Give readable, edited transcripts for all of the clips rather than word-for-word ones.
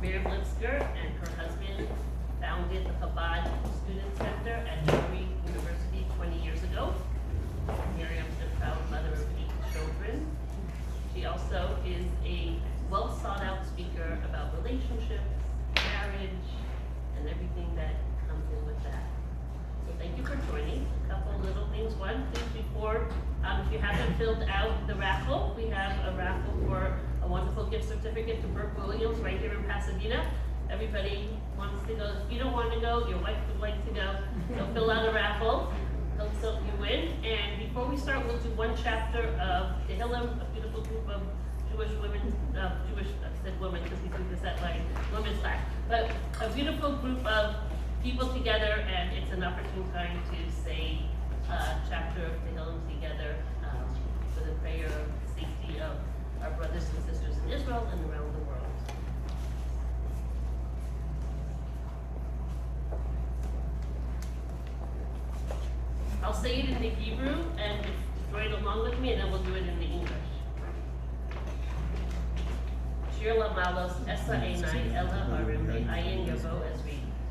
Miriam Lipsker and her husband founded the Chabad Student Center at Emory University 20 years ago. Miriam's a proud mother of 8 children. She also is a well sought out speaker about relationships, marriage, and everything that comes in with that. So thank you for joining. A couple little things. One, please before, if you haven't filled out the raffle, we have a raffle for a wonderful gift certificate to Burke Williams right here in Pasadena. Everybody wants to go. If you don't want to go, your wife would like to go. So fill out a raffle. So you win. And before we start, we'll do one chapter of Tehillim, a beautiful group of Jewish women, I said women because we do this at like women's class, but a beautiful group of people together, and it's an opportune time to say a chapter of Tehillim together for the prayer of safety of our brothers and sisters in Israel and around the world. I'll say it in the Hebrew, and join along with me, and then we'll do it in the English. Shir lamalos esa einai ela harim me'ayin yavo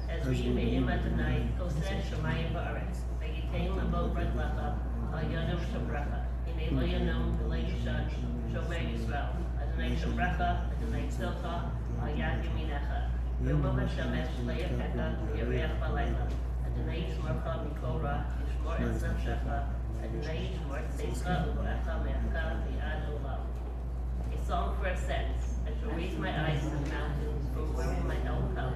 Ezri me'im Adonai koseh shamayim ba'aretz ve'yitein labo red lecha al yadam shabracha hinei lo yanom v'lo yishan shomer Yisrael Adonai shabracha Adonai tzilcha al yad yaminecha yomo hashemesh le'yakecha v'yareach b'layla Adonai yishmorcha mikol ra yishmor et nafshecha Adonai yishmor tzeicha u'bo'echa me'acha v'yad olam. A song for ascents. I shall raise my eyes to the mountains, from where will my help come?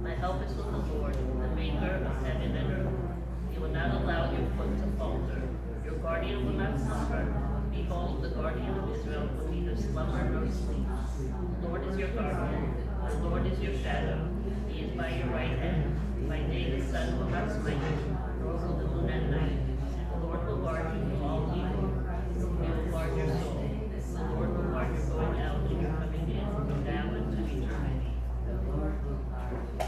My help is from the Lord, the maker of heaven and earth. He will not allow your foot to falter. Your guardian will not slumber. Behold, the guardian of Israel will neither slumber nor sleep. The Lord is your guardian. The Lord is your shadow. He is by your right hand. By day the sun will not smite you, nor will the moon at night. The Lord will guard you from all evil. He will guard your soul. The Lord will guard your going out and your coming in from now into eternity. The Lord will guard you.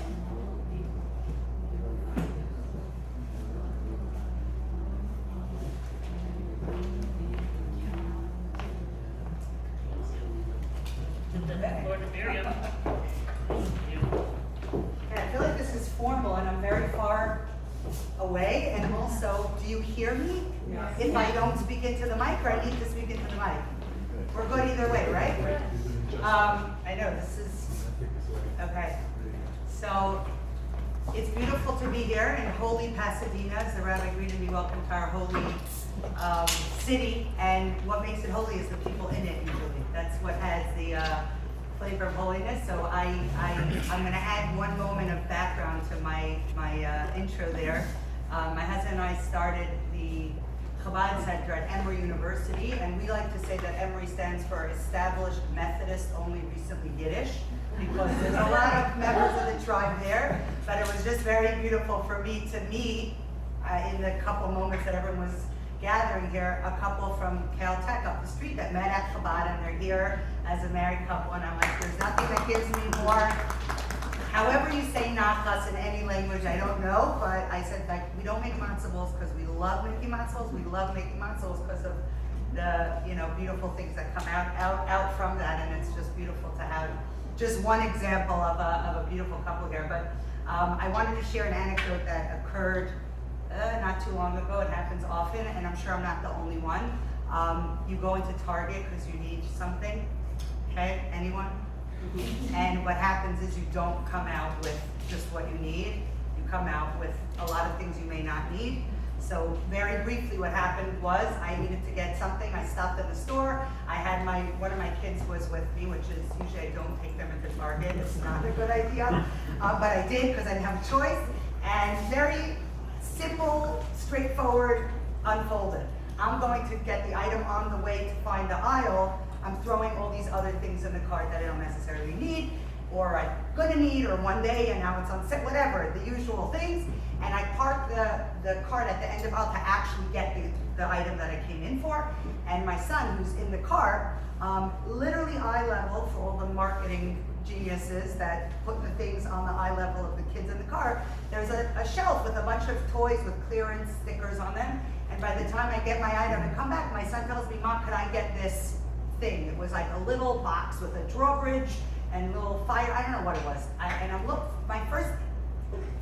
The Lord of Miriam. Thank you. Yeah, I feel like this is formal and I'm very far away, and also, do you hear me? Yes. If I don't speak into the mic, or I need to speak into the mic? We're good either way, right? I know this is, okay. So, it's beautiful to be here in holy Pasadena, as the Rabbi greeted me. Welcome to our holy city, and what makes it holy is the people in it usually. That's what has the flavor of holiness. So I'm going to add one moment of background to my intro there. My husband and I started the Chabad Center at Emory University, and we like to say that Emory stands for Established Methodist, Only Recently Yiddish, because there's a lot of members of the tribe there. But it was just very beautiful for me to meet, in the couple moments that everyone was gathering here, a couple from Caltech up the street that met at Chabad, and they're here as a married couple, and I'm like, there's nothing that gives me more. However you say nachas in any language, I don't know, but I said, like, we don't make matzo balls because we love making matzo balls. We love making matzo balls because of the, beautiful things that come out from that, and it's just beautiful to have just one example of a beautiful couple here. But I wanted to share an anecdote that occurred not too long ago. It happens often, and I'm sure I'm not the only one. You go into Target because you need something, okay? Anyone? And what happens is you don't come out with just what you need. You come out with a lot of things you may not need. So very briefly, what happened was I needed to get something. I stopped at the store. I had one of my kids was with me, which is usually I don't take them into Target. It's not a good idea, but I did because I didn't have a choice. And very simple, straightforward, unfolded. I'm going to get the item on the way to find the aisle. I'm throwing all these other things in the cart that I don't necessarily need, or I'm gonna need, or one day, and now it's on sale, whatever, the usual things. And I park the cart at the end of aisle to actually get the item that I came in for. And my son, who's in the car, literally eye level for all the marketing geniuses that put the things on the eye level of the kids in the car, there's a shelf with a bunch of toys with clearance stickers on them. And by the time I get my item and come back, my son tells me, Mom, could I get this thing? It was like a little box with a drawbridge and little know what it was. My first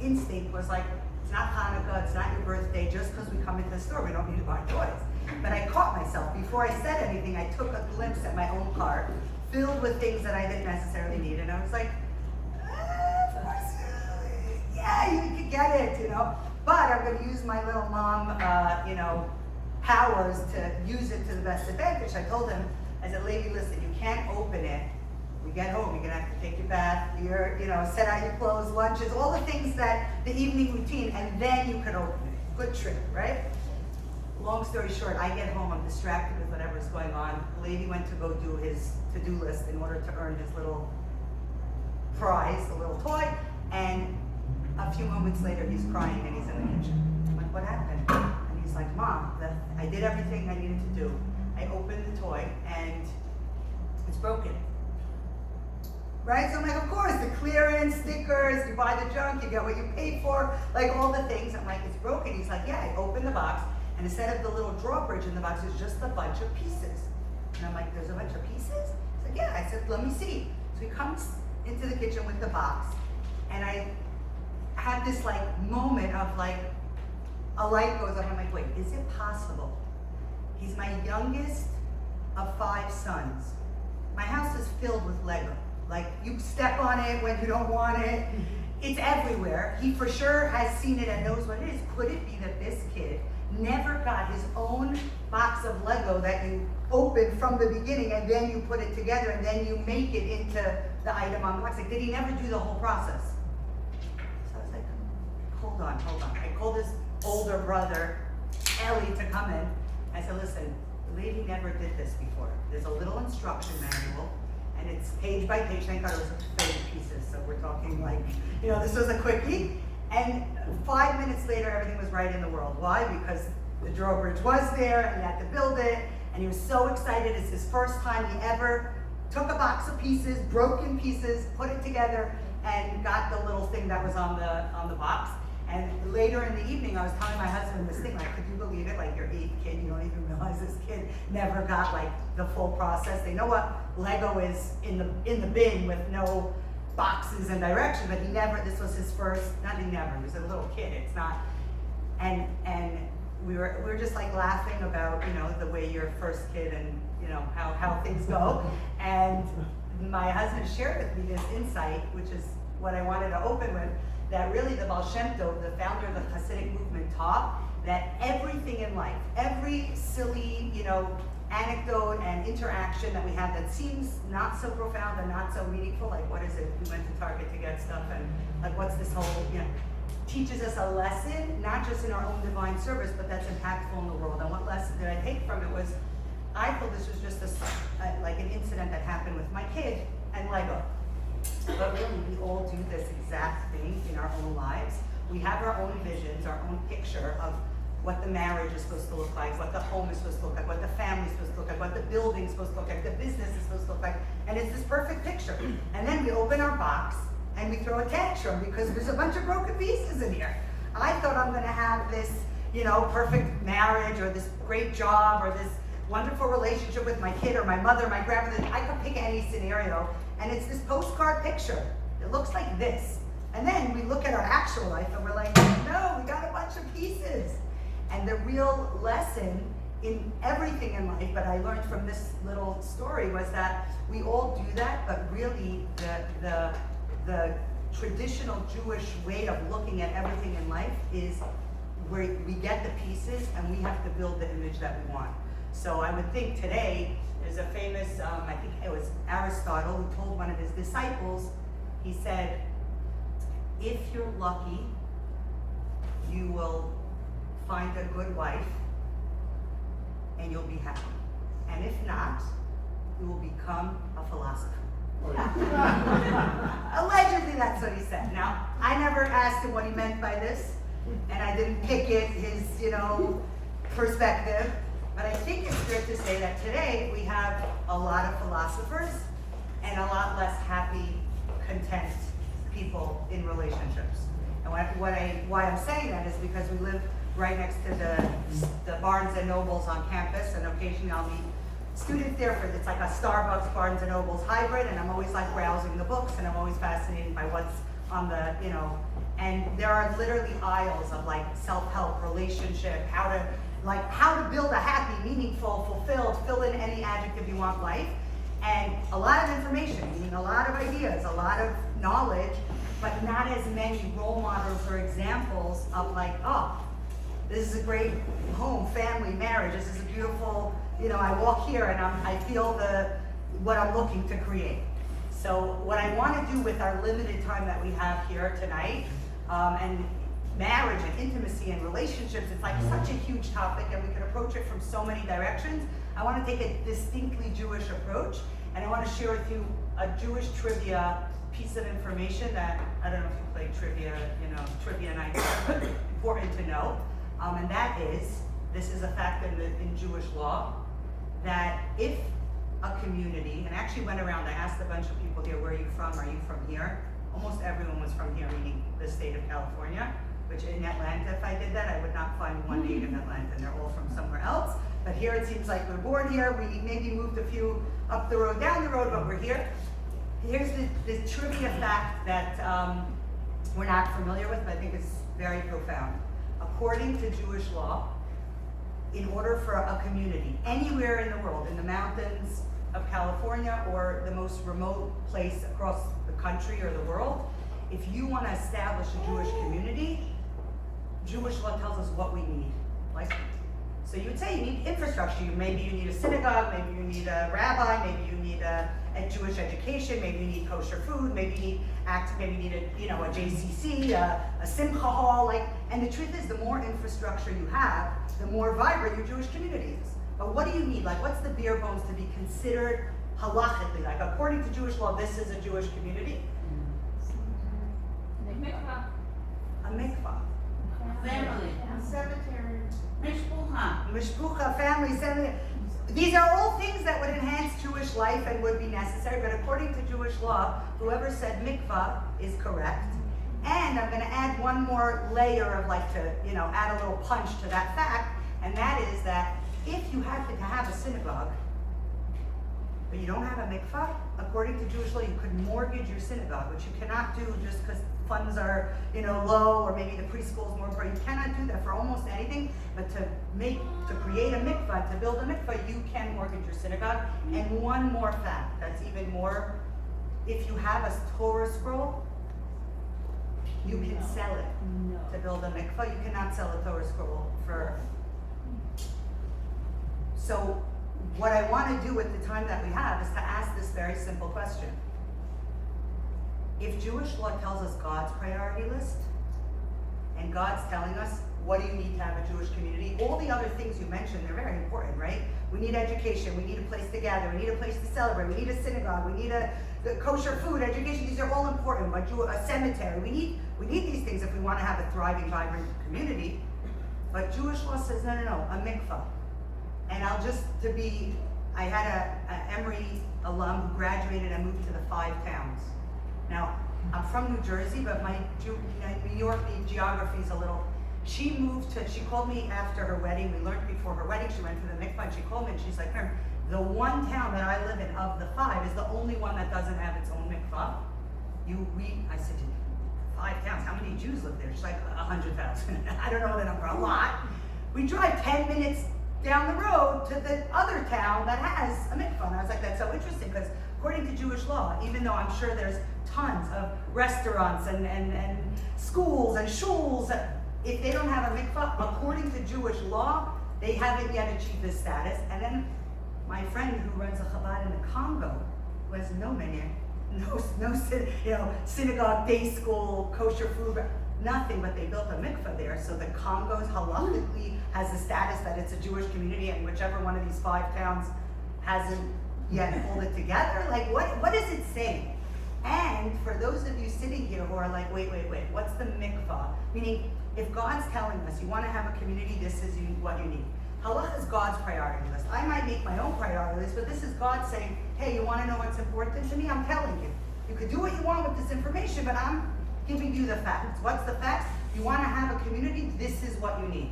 instinct was like, it's not Hanukkah, it's not your birthday, just because we come into the store, we don't need to buy toys. But I caught myself. Before I said anything, I took a glimpse at my own cart, filled with things that I didn't necessarily need, and I was like, of course, yeah, you can get it, you know. But I'm going to use my little mom, powers to use it to the best advantage. I told him, I said, lady, listen, you can't open it. We get home, you're gonna have to take your bath, set out your clothes, lunches, all the things that the evening routine, and then you could open it. Good trick, right? Long story short, I get home, I'm distracted with whatever's going on. The lady went to go do his to-do list in order to earn his little prize, the little toy, and a few moments later he's crying and he's in the kitchen. I'm like, what happened? And he's like, Mom, I did everything I needed to do. I opened the toy and it's broken. Right? So I'm like, of course, the clearance, stickers, you buy the junk, you get what you paid for, like all the things. I'm like, it's broken. He's like, yeah, I opened the box, and instead of the little drawbridge in the box, it's just a bunch of pieces. And I'm like, there's a bunch of pieces? He's like, yeah. I said, let me see. So he comes into the kitchen with the box, and I had this like moment of like, a light goes on. I'm like, wait, is it possible? He's my youngest of 5 sons. My house is filled with Lego. Like, you step on it when you don't want it. It's everywhere. He for sure has seen it and knows what it is. Could it be that this kid never got his own box of Lego that you open from the beginning and then you put it together and then you make it into the item on the box? Like, did he never do the whole process? So I was like, hold on. I called his older brother, Ellie, to come in. I said, listen, the lady never did this before. There's a little instruction manual. And it's page by page. Thank God it was 30 pieces, so we're talking like, this was a quickie. And 5 minutes later, everything was right in the world. Why? Because the drawbridge was there, and he had to build it, and he was so excited. It's his first time he ever took a box of pieces, broken pieces, put it together, and got the little thing that was on the box. And later in the evening, I was telling my husband this thing, like, could you believe it? Like, your 8th kid, you don't even realize this kid never got like the full process. They know what Lego is in the bin with no boxes and direction, but this was his first, he was a little kid, it's not. And we were just like laughing about, the way your first kid and, how things go. And my husband shared with me this insight, which is what I wanted to open with, that really the Baal Shem Tov, the founder of the Hasidic movement, taught that everything in life, every silly, anecdote and interaction that we have that seems not so profound and not so meaningful, like what is it? We went to Target to get stuff, and like what's this whole, teaches us a lesson, not just in our own divine service, but that's impactful in the world. And what lesson did I take from it was, I thought this was just like an incident that happened with my kid and Lego. But really, we all do this exact thing in our own lives. We have our own visions, our own picture of what the marriage is supposed to look like, what the home is supposed to look like, what the family is supposed to look like, what the building is supposed to look like, the business is supposed to look like, and it's this perfect picture. And then we open our box and we throw a tantrum because there's a bunch of broken pieces in here. I thought I'm gonna have this, perfect marriage or this great job or this wonderful relationship with my kid or my mother, my grandmother. I could pick any scenario, and it's this postcard picture. It looks like this. And then we look at our actual life and we're like, no, we got a bunch of pieces. And the real lesson in everything in life, but I learned from this little story, was that we all do that, but really the traditional Jewish way of looking at everything in life is where we get the pieces and we have to build the image that we want. So I would think today, there's a famous, I think it was Aristotle, who told one of his disciples, he said, if you're lucky, you will find a good wife and you'll be happy. And if not, you will become a philosopher. Allegedly, that's what he said. Now, I never asked him what he meant by this, and I didn't pick it, his, perspective, but I think it's fair to say that today we have a lot of philosophers and a lot less happy, content people in relationships. And why I'm saying that is because we live right next to the Barnes and Nobles on campus, and occasionally I'll meet students there for, it's like a Starbucks, Barnes and Noble's hybrid, and I'm always like browsing the books, and I'm always fascinated by what's on the, and there are literally aisles of like self-help, relationship, how to build a happy, meaningful, fulfilled, fill in any adjective you want life, and a lot of information, meaning a lot of ideas, a lot of knowledge, but not as many role models or examples of like, oh, this is a great home, family, marriage, this is a beautiful, I walk here and I feel what I'm looking to create. So what I want to do with our limited time that we have here tonight, and marriage and intimacy and relationships, it's like such a huge topic and we can approach it from so many directions. I want to take a distinctly Jewish approach, and I want to share with you a Jewish trivia piece of information that, I don't know if you play trivia, trivia night, but important to know. And that is, this is a fact in Jewish law, that if a community, and I actually went around, I asked a bunch of people here, where are you from? Are you from here? Almost everyone was from here, meaning the state of California, which in Atlanta, if I did that, I would not find one native Atlanta, and they're all from somewhere else. But here it seems like we're born here, we maybe moved a few up the road, down the road, but we're here. Here's the trivia fact that we're not familiar with, but I think it's very profound. According to Jewish law, in order for a community anywhere in the world, in the mountains of California or the most remote place across the country or the world, if you want to establish a Jewish community, Jewish law tells us what we need. So you would say you need infrastructure. Maybe you need a synagogue, maybe you need a rabbi, maybe you need a Jewish education, maybe you need kosher food, maybe you need a JCC, a simcha hall. And the truth is, the more infrastructure you have, the more vibrant your Jewish community is. But what do you need? What's the bare bones to be considered halachically? According to Jewish law, this is a Jewish community. A mikvah. Family. A cemetery. Mishpucha, family, cemetery. These are all things that would enhance Jewish life and would be necessary, but according to Jewish law, whoever said mikvah is correct. And I'm going to add one more layer of add a little punch to that fact, and that is that if you happen to have a synagogue, but you don't have a mikvah, according to Jewish law, you could mortgage your synagogue, which you cannot do just because funds are, low, or maybe the preschool is more important. You cannot do that for almost anything, but to create a mikvah, to build a mikvah, you can mortgage your synagogue. And one more fact that's even more, if you have a Torah scroll, you can sell it to build a mikvah. You cannot sell a Torah scroll for. So what I want to do with the time that we have is to ask this very simple question. If Jewish law tells us God's priority list, and God's telling us what do you need to have a Jewish community, all the other things you mentioned, they're very important, right? We need education, we need a place to gather, we need a place to celebrate, we need a synagogue, we need the kosher food, education, these are all important, but a cemetery, we need these things if we want to have a thriving, vibrant community. But Jewish law says, no, a mikvah. And I had an Emory alum who graduated and moved to the 5 towns. Now, I'm from New Jersey, but my New York geography is a little. She called me after her wedding. We learned before her wedding, she went to the mikvah, and she called me and she's like, the one town that I live in of the 5 is the only one that doesn't have its own mikvah. I said, 5 towns, how many Jews live there? She's like, 100,000. I don't know the number, a lot. We drive 10 minutes down the road to the other town that has a mikvah. And I was like, that's so interesting, because according to Jewish law, even though I'm sure there's tons of restaurants and schools and shuls, if they don't have a mikvah, according to Jewish law, they haven't yet achieved this status. And then my friend who runs a Chabad in the Congo, who has no minyan, no synagogue, day school, kosher food, nothing, but they built a mikvah there. So the Congo's halachically has the status that it's a Jewish community, and whichever one of these 5 towns hasn't yet pulled it together. What is it saying? And for those of you sitting here who are like, wait, what's the mikvah? Meaning, if God's telling us you want to have a community, this is what you need. Halakha is God's priority list. I might make my own priority list, but this is God saying, hey, you want to know what's important to me? I'm telling you. You could do what you want with this information, but I'm giving you the facts. What's the facts? You want to have a community, this is what you need.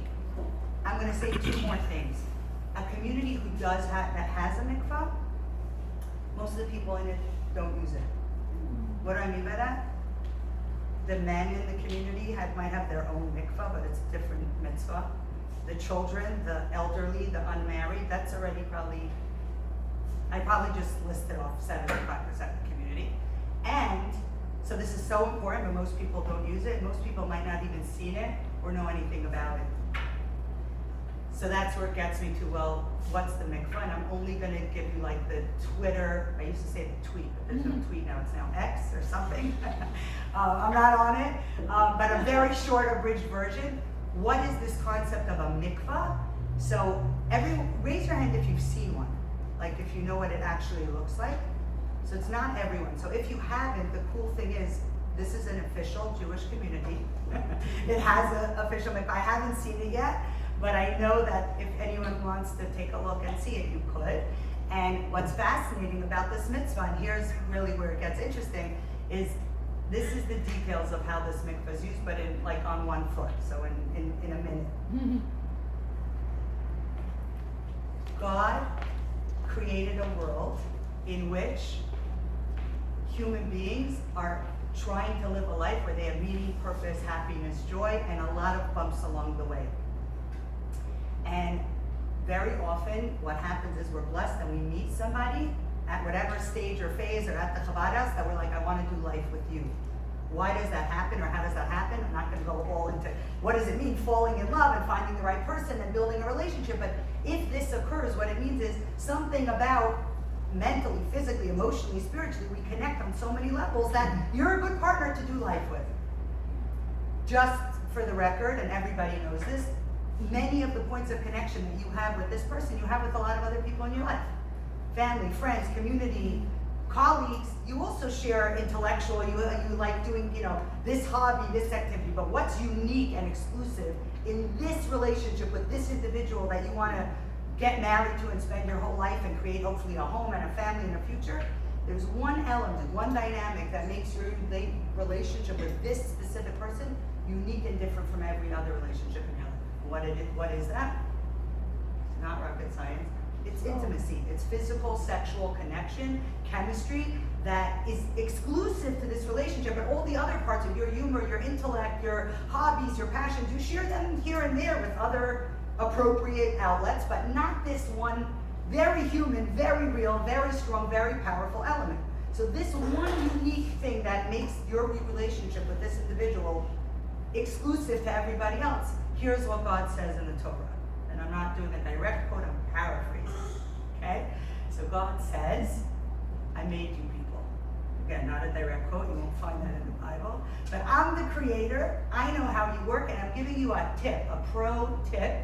I'm going to say 2 more things. a community who does that has a mikvah, most of the people in it don't use it. What do I mean by that? The men in the community might have their own mikvah, but it's a different mitzvah. The children, the elderly, the unmarried, that's already I probably just listed off 75% of the community. And so this is so important, but most people don't use it. Most people might not even seen it or know anything about it. So that's where it gets me to, well, what's the mikvah? And I'm only gonna give you like the Twitter, I used to say the tweet, but there's no tweet now, it's now X or something. I'm not on it, but a very short abridged version. What is this concept of a mikvah? So raise your hand if you've seen one, like if you know what it actually looks like. So it's not everyone. So if you haven't, the cool thing is, this is an official Jewish community. It has an official mikvah. I haven't seen it yet, but I know that if anyone wants to take a look and see it, you could. And what's fascinating about this mitzvah, and here's really where it gets interesting, is this is the details of how this mikvah is used, but in like on one foot, so in a minute. God created a world in which human beings are trying to live a life where they have meaning, purpose, happiness, joy, and a lot of bumps along the way. And very often what happens is we're blessed and we meet somebody at whatever stage or phase or at the Chabad house that we're like, I want to do life with you. Why does that happen, or how does that happen? I'm not going to go all into what does it mean falling in love and finding the right person and building a relationship, but if this occurs, what it means is something about mentally, physically, emotionally, spiritually, we connect on so many levels that you're a good partner to do life with. Just for the record, and everybody knows this, many of the points of connection that you have with this person, you have with a lot of other people in your life. Family, friends, community, colleagues. You also share intellectual, you like doing, this hobby, this activity, but what's unique and exclusive in this relationship with this individual that you want to get married to and spend your whole life and create hopefully a home and a family and a future, there's one element, one dynamic that makes your relationship with this specific person unique and different from every other relationship in your life. What is that? It's not rocket science. It's intimacy. It's physical, sexual connection, chemistry that is exclusive to this relationship, but all the other parts of your humor, your intellect, your hobbies, your passions, you share them here and there with other appropriate outlets, but not this one very human, very real, very strong, very powerful element. So this one unique thing that makes your relationship with this individual exclusive to everybody else. Here's what God says in the Torah. And I'm not doing a direct quote, I'm paraphrasing. Okay? So God says, I made you people. Again, not a direct quote, you won't find that in the Bible. But I'm the creator, I know how you work, and I'm giving you a tip, a pro tip.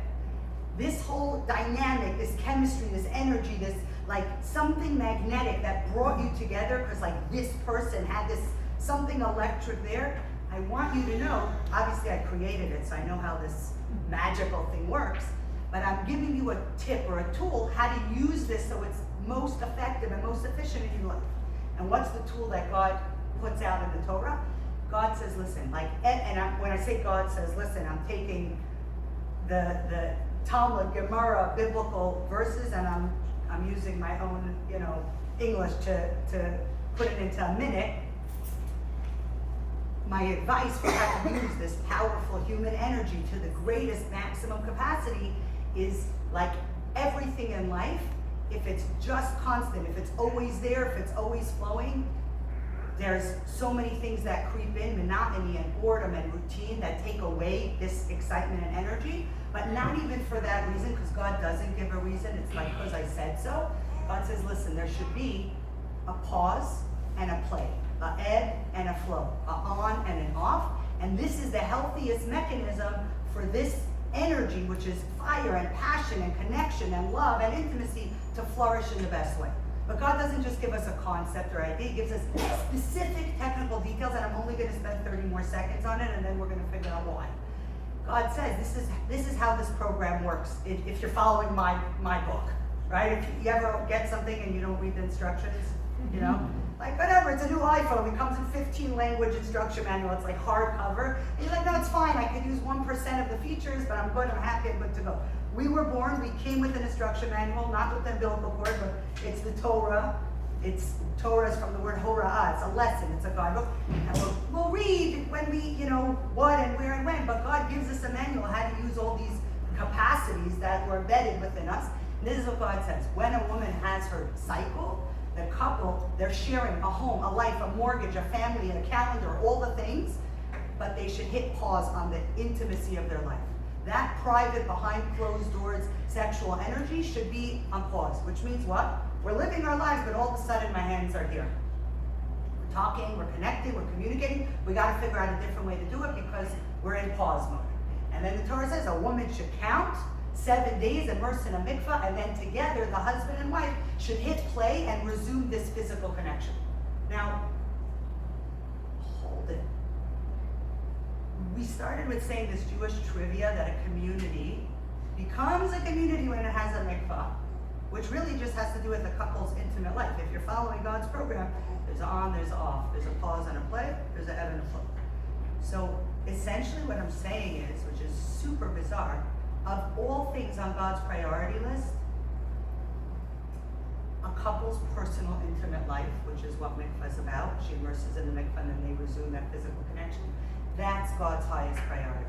This whole dynamic, this chemistry, this energy, this like something magnetic that brought you together because like this person had this something electric there. I want you to know, obviously I created it, so I know how this magical thing works, but I'm giving you a tip or a tool how to use this so it's most effective and most efficient in your life. And what's the tool that God puts out in the Torah? God says, listen, when I say God says, listen, I'm taking the Talmud, Gemara, biblical verses, and I'm using my own, English to put it into a minute. My advice for how to use this powerful human energy to the greatest maximum capacity is like everything in life, if it's just constant, if it's always there, if it's always flowing, there's so many things that creep in, monotony and boredom and routine that take away this excitement and energy, but not even for that reason, because God doesn't give a reason, it's like because I said so. God says, listen, there should be a pause and a play, a ebb and a flow, a on and an off, and this is the healthiest mechanism for this energy, which is fire and passion and connection and love and intimacy, to flourish in the best way. But God doesn't just give us a concept or idea, He gives us specific technical details, and I'm only going to spend 30 more seconds on it, and then we're going to figure out why. God says this is how this program works, if you're following my book, right? If you ever get something and you don't read the instructions, like whatever, it's a new iPhone, it comes in 15 language instruction manual, it's like hardcover, and you're like, no, it's fine, I could use 1% of the features, but I'm good, I'm happy, I'm good to go. We were born, we came with an instruction manual, not with the umbilical cord, but it's the Torah. Torah is from the word hora'ah, it's a lesson, it's a guidebook. And we'll read when we, what and where and when, but God gives us a manual how to use all these capacities that were embedded within us. And this is what God says. When a woman has her cycle, the couple, they're sharing a home, a life, a mortgage, a family, a calendar, all the things, but they should hit pause on the intimacy of their life. That private, behind closed doors, sexual energy should be on pause, which means what? We're living our lives, but all of a sudden my hands are here. We're talking, we're connecting, we're communicating. We got to figure out a different way to do it because we're in pause mode. And then the Torah says a woman should count 7 days immersed in a mikvah, and then together the husband and wife should hit play and resume this physical connection. Now, hold it. We started with saying this Jewish trivia that a community becomes a community when it has a mikvah, which really just has to do with a couple's intimate life. If you're following God's program, there's on, there's off, there's a pause and a play, there's an ebb and a flow. So essentially what I'm saying is, which is super bizarre, of all things on God's priority list, a couple's personal intimate life, which is what mikvah is about, she immerses in the mikvah and then they resume that physical connection, that's God's highest priority.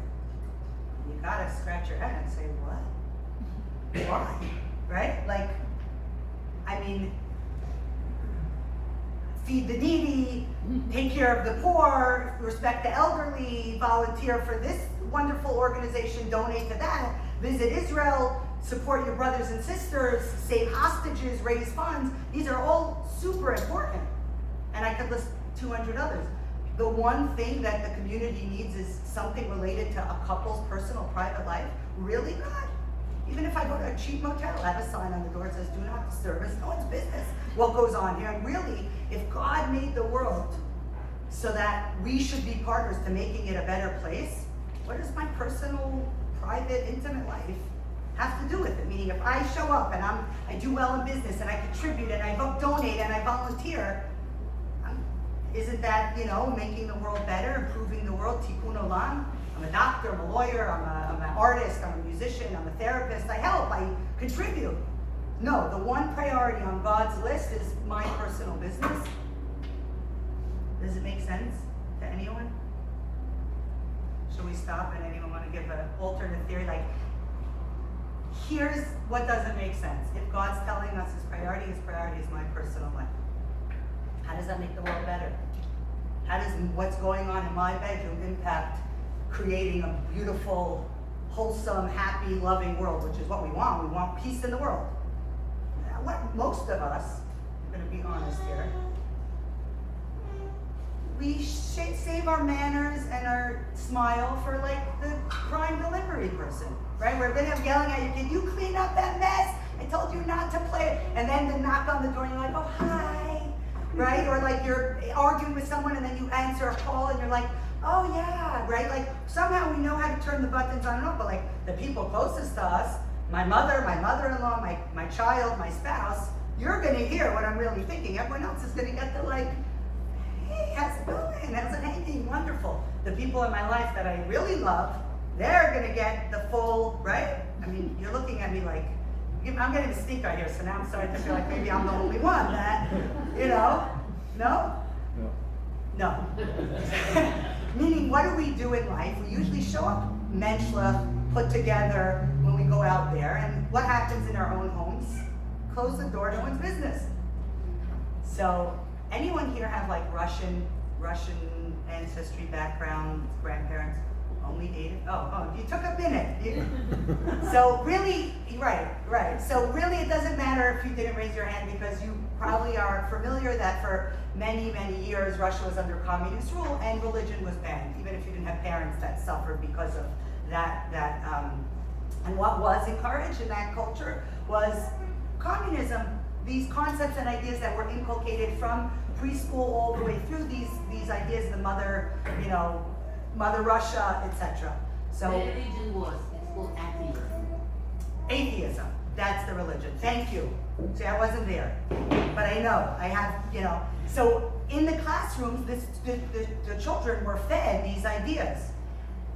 You gotta scratch your head and say, what? Why? Right? Feed the needy, take care of the poor, respect the elderly, volunteer for this wonderful organization, donate to that, visit Israel, support your brothers and sisters, save hostages, raise funds. These are all super important. And I could list 200 others. The one thing that the community needs is something related to a couple's personal private life. Really, God? Even if I go to a cheap motel, I have a sign on the door that says, do not disturb us, no one's business what goes on here. And really, if God made the world so that we should be partners to making it a better place, what does my personal, private, intimate life have to do with it? Meaning, if I show up and I do well in business and I contribute and I donate and I volunteer, isn't that, making the world better, improving the world, tikkun olam? I'm a doctor, I'm a lawyer, I'm an artist, I'm a musician, I'm a therapist, I help, I contribute. No, the one priority on God's list is my personal business. Does it make sense to anyone? Should we stop and anyone want to give an alternate theory? Here's what doesn't make sense. If God's telling us his priority is my personal life. How does that make the world better? How does what's going on in my bedroom impact creating a beautiful, wholesome, happy, loving world, which is what we want. We want peace in the world. What most of us, I'm going to be honest here, we save our manners and our smile for the crime delivery person, right? We're going to have yelling at you, can you clean up that mess? I told you not to play it. And then the knock on the door and you're like, oh, hi, right? Or you're arguing with someone and then you answer a call and you're like, oh yeah, right? Somehow we know how to turn the buttons on and off, but the people closest to us, my mother, my mother-in-law, my child, my spouse, you're gonna hear what I'm really thinking. Everyone else is gonna get the hey, how's it going? How's it hanging? Wonderful. The people in my life that I really love, they're gonna get the full, right? You're looking at me I'm getting a stink out here, so now I'm starting to feel like maybe I'm the only one that, no? No. Meaning, what do we do in life? We usually show up menschla, put together when we go out there, and what happens in our own homes? Close the door, no one's business. So, anyone here have Russian ancestry background, grandparents? Only 8? Oh, you took a minute. So really, right. So really it doesn't matter if you didn't raise your hand because you probably are familiar that for many, many years Russia was under communist rule and religion was banned, even if you didn't have parents that suffered because of that. And what was encouraged in that culture was communism, these concepts and ideas that were inculcated from preschool all the way through these ideas, the mother Russia, etc. So the religion was, it's called atheism. Atheism, that's the religion. Thank you. See, I wasn't there, but I know, I have, So in the classrooms, the children were fed these ideas.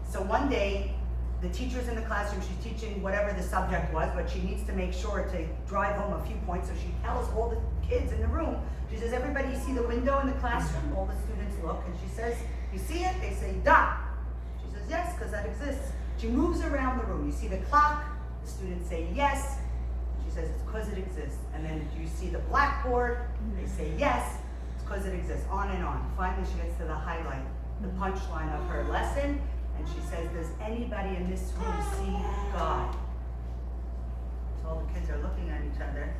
So one day, the teacher's in the classroom, she's teaching whatever the subject was, but she needs to make sure to drive home a few points, so she tells all the kids in the room, she says, everybody see the window in the classroom? All the students look, and she says, you see it? They say, da. She says, yes, because that exists. She moves around the room. You see the clock? The students say, yes. She says, it's because it exists. And then you see the blackboard? They say, yes, it's because it exists. On and on. Finally, she gets to the highlight, the punchline of her lesson, and she says, does anybody in this room see God? So all the kids are looking at each other,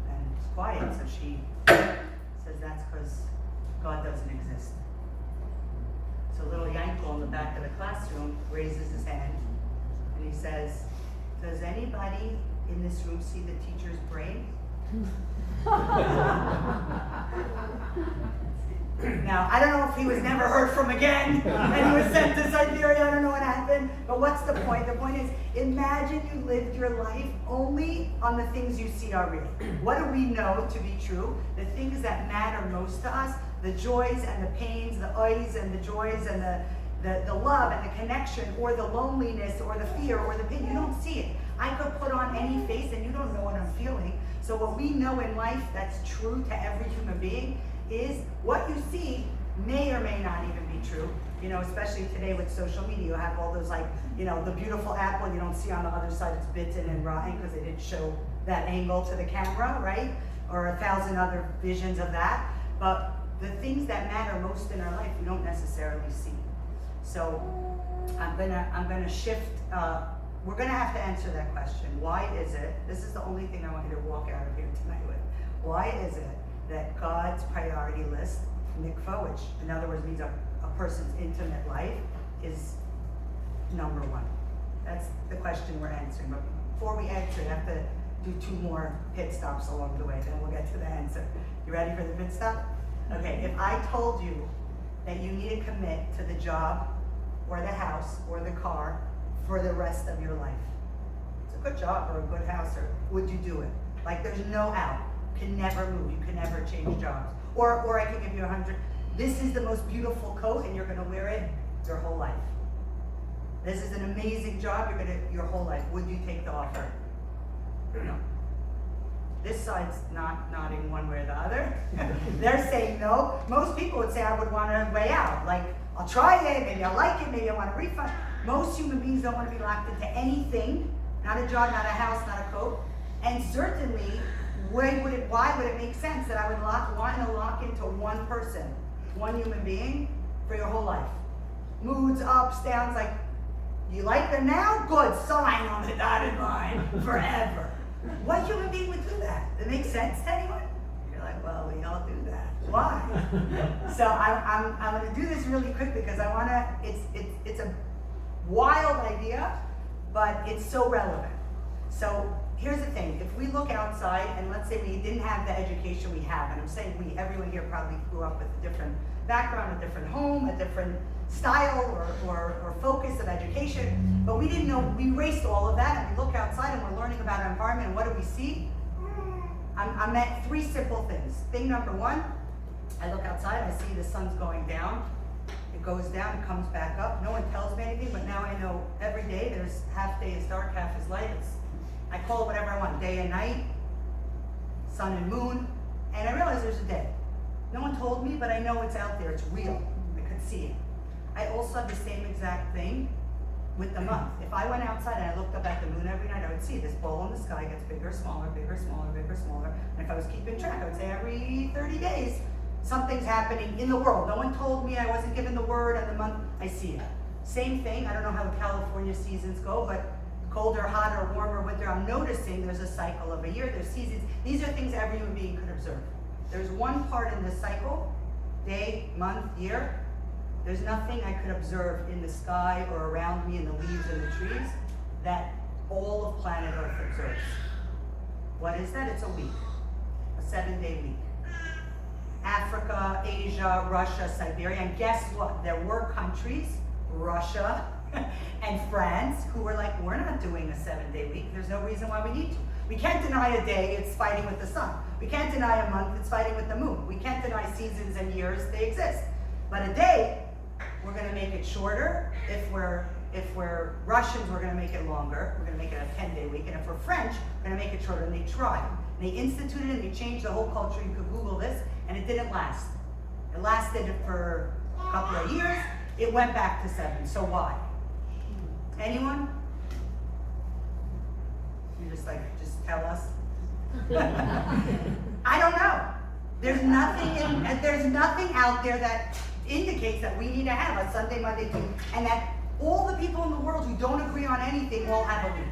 and it's quiet, so she says, that's because God doesn't exist. So little Yankel in the back of the classroom raises his hand, and he says, does anybody in this room see the teacher's brain? Now, I don't know if he was never heard from again, and he was sent to Siberia, I don't know what happened, but what's the point? The point is, imagine you lived your life only on the things you see are real. What do we know to be true? The things that matter most to us, the joys and the pains, the oys and the joys and the love and the connection, or the loneliness, or the fear, or the pain, you don't see it. I could put on any face and you don't know what I'm feeling. So what we know in life that's true to every human being is what you see may or may not even be true. You know, especially today with social media, you have all those, like, you know, the beautiful apple you don't see on the other side, it's bitten and rotten because they didn't show that angle to the camera, right? Or 1,000 other visions of that. But the things that matter most in our life, we don't necessarily see. So I'm gonna shift, we're gonna have to answer that question. Why is it, this is the only thing I want you to walk out of here tonight with. Why is it that God's priority list, mikvah, which in other words means a person's intimate life, is number one? That's the question we're answering. But before we answer, I have to do 2 more pit stops along the way, then we'll get to the answer. You ready for the pit stop? Okay, if I told you that you need to commit to the job or the house or the car for the rest of your life, it's a good job or a good house, or would you do it? Like, there's no out. You can never move, you can never change jobs. Or I can give you 100. This is the most beautiful coat and you're gonna wear it your whole life. This is an amazing job, your whole life. Would you take the offer? No. This side's not nodding one way or the other. They're saying no. Most people would say I would want a way out. Like, I'll try it, maybe I like it, maybe I want a refund. Most human beings don't want to be locked into anything, not a job, not a house, not a coat. And certainly, why would it make sense that I would want to lock into one person, one human being, for your whole life? Moods, ups, downs, like, you like them now? Good, sign on the dotted line forever. What human being would do that? Does it make sense to anyone? You're like, well, we all do that. Why? So I'm going to do this really quick because I want to. It's a wild idea, but it's so relevant. So here's the thing: if we look outside, and let's say we didn't have the education we have, and I'm saying we, everyone here probably grew up with a different background, a different home, a different style or focus of education, but we didn't know, we erased all of that, and we look outside and we're learning about our environment, and what do we see? I'm at 3 simple things. Thing number 1, I look outside, I see the sun's going down, it goes down, it comes back up. No one tells me anything, but now I know every day there's half day is dark, half is light. I call it whatever I want, day and night, sun and moon, and I realize there's a day. No one told me, but I know it's out there, it's real, I could see it. I also have the same exact thing with the month. If I went outside and I looked up at the moon every night, I would see this ball in the sky gets bigger, smaller, bigger, smaller, bigger, smaller. And if I was keeping track, I would say every 30 days, something's happening in the world. No one told me, I wasn't given the word on the month, I see it. Same thing, I don't know how the California seasons go, but colder, hotter, warmer, winter, I'm noticing there's a cycle of a year, there's seasons. These are things every human being could observe. There's one part in this cycle, day, month, year. There's nothing I could observe in the sky or around me in the leaves and the trees that all of planet Earth observes. What is that? It's a week, a 7-day week. Africa, Asia, Russia, Siberia, and guess what? There were countries, Russia and France, who were like, we're not doing a 7-day week. There's no reason why we need to. We can't deny a day, it's fighting with the sun. We can't deny a month, it's fighting with the moon. We can't deny seasons and years, they exist. But a day, we're gonna make it it shorter. If we're Russians, we're gonna make it longer. We're gonna make it a 10-day week. And if we're French, we're gonna make it shorter. And they tried. And they instituted it and they changed the whole culture. You could Google this, and it didn't last. It lasted for a couple of years. It went back to 7. So why? Anyone? You just tell us. I don't know. There's nothing out there that indicates that we need to have a Sunday, Monday, Tuesday, and that all the people in the world who don't agree on anything all have a week.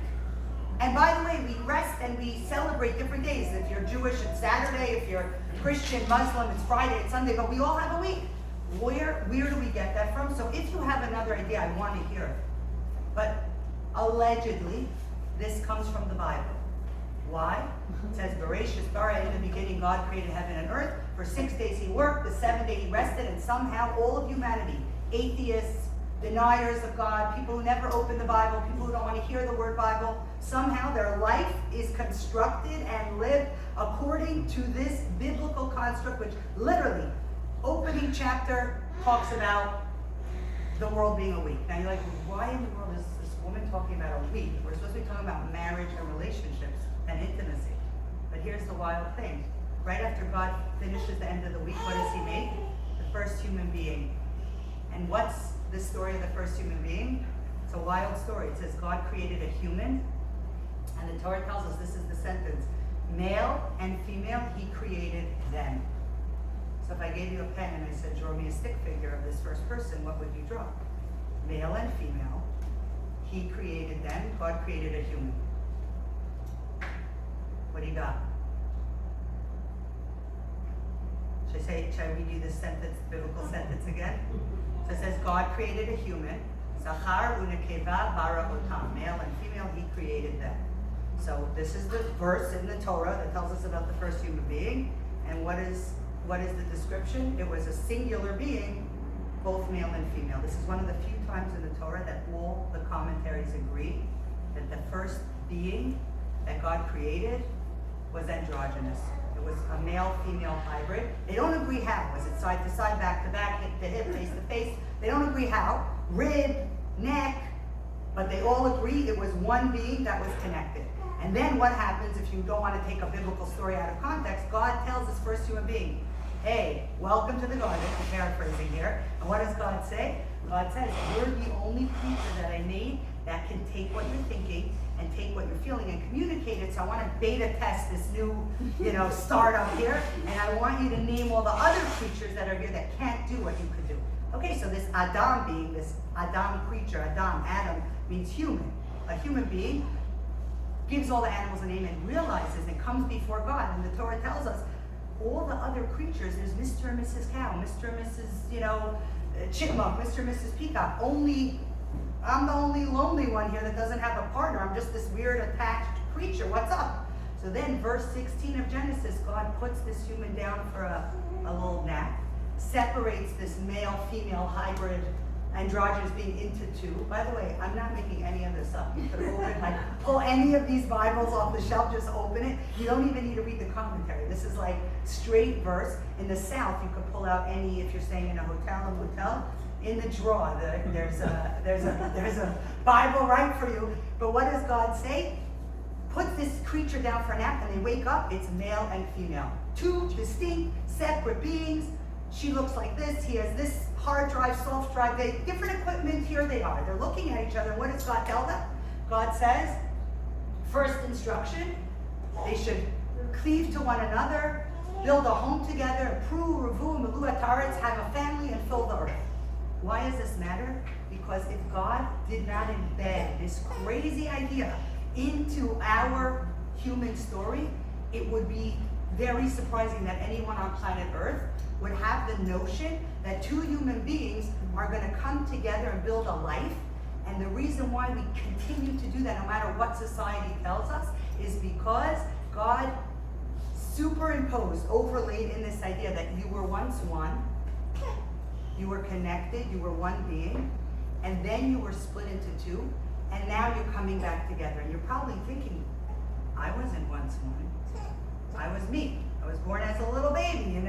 And by the way, we rest and we celebrate different days. If you're Jewish, it's Saturday. If you're Christian, Muslim, it's Friday, it's Sunday. But we all have a week. Where do we get that from? So if you have another idea, I want to hear it. But allegedly, this comes from the Bible. Why? It says, Bereshit bara, in the beginning God created heaven and earth. For 6 days he worked, the 7th day he rested, and somehow all of humanity, atheists, deniers of God, people who never open the Bible, people who don't want to hear the word Bible, somehow their life is constructed and lived according to this biblical construct, which literally, opening chapter talks about the world being a week. Now you're like, why in the world is this woman talking about a week? We're supposed to be talking about marriage and relationships and intimacy. But here's the wild thing. Right after God finishes the end of the week, what does he make? The first human being. And what's the story of the first human being? It's a wild story. It says God created a human, and the Torah tells us, this is the sentence, male and female, he created them. So if I gave you a pen and I said, draw me a stick figure of this first person, what would you draw? Male and female, he created them, God created a human. What do you got? Should I read you this sentence, biblical sentence again? So it says, God created a human. Zachar unekeva bara otam. Male and female, he created them. So this is the verse in the Torah that tells us about the first human being. And what is the description? It was a singular being, both male and female. This is one of the few times in the Torah that all the commentaries agree that the first being that God created was androgynous. It was a male-female hybrid. They don't agree how. Was it side to side, back to back, hip to hip, face to face? They don't agree how. Rib, neck, but they all agree it was one being that was connected. And then what happens if you don't want to take a biblical story out of context? God tells this first human being, hey, welcome to the garden. I'm paraphrasing here. And what does God say? God says, you're the only creature that I made that can take what you're thinking and take what you're feeling and communicate it. So I want to beta test this new, startup here. And I want you to name all the other creatures that are here that can't do what you could do. Okay, so this Adam being, this Adam creature, Adam means human. A human being gives all the animals a name and realizes and comes before God. And the Torah tells us all the other creatures, there's Mr. and Mrs. Cow, Mr. and Mrs. Chipmunk, Mr. and Mrs. Peacock. I'm the only lonely one here that doesn't have a partner. I'm just this weird attached creature. What's up? So then verse 16 of Genesis, God puts this human down for a little nap, separates this male-female hybrid androgynous being into two. By the way, I'm not making any of this up. You could pull any of these Bibles off the shelf, just open it. You don't even need to read the commentary. This is like straight verse. In the South, you could pull out any, if you're staying in a hotel, in the drawer, there's a Bible right for you. But what does God say? Put this creature down for a nap, and they wake up, it's male and female. Two distinct, separate beings. She looks like this, he has this hard drive, soft drive, different equipment, here they are. They're looking at each other. What does God tell them? God says, first instruction, they should cleave to one another, build a home together, improve, revu, milu ataretz, have a family, and fill the earth. Why does this matter? Because if God did not embed this crazy idea into our human story, it would be very surprising that anyone on planet Earth would have the notion that two human beings are going to come together and build a life. And the reason why we continue to do that, no matter what society tells us, is because God superimposed, overlaid in this idea that you were once one, you were connected, you were one being, and then you were split into two, and now you're coming back together. And you're probably thinking, I wasn't once one. I was me. I was born as a little baby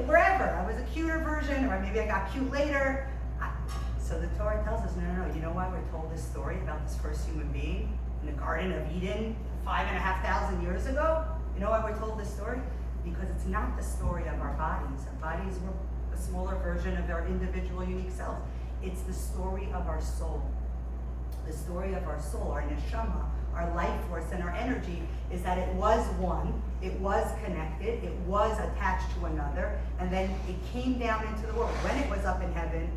wherever. I was a cuter version, or maybe I got cute later. So the Torah tells us, no, you know why we're told this story about this first human being in the Garden of Eden 5,500 years ago? You know why we're told this story? Because it's not the story of our bodies. Our bodies were a smaller version of our individual unique selves. It's the story of our soul. The story of our soul, our neshama, our life force, and our energy is that it was one, it was connected, it was attached to another, and then it came down into the world. When it was up in heaven,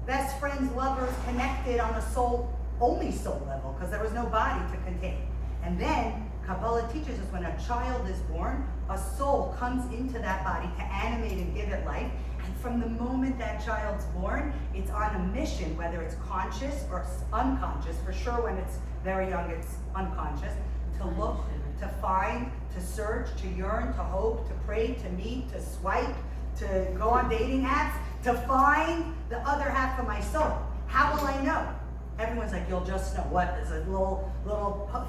best friends, lovers, connected on a soul, only soul level, because there was no body to contain. And then Kabbalah teaches us when a child is born, a soul comes into that body to animate and give it life. And from the moment that child's born, it's on a mission, whether it's conscious or unconscious. For sure, when it's very young, it's unconscious. To look, to find, to search, to yearn, to hope, to pray, to meet, to swipe, to go on dating apps, to find the other half of my soul. How will I know? Everyone's like, you'll just know. What? Does a little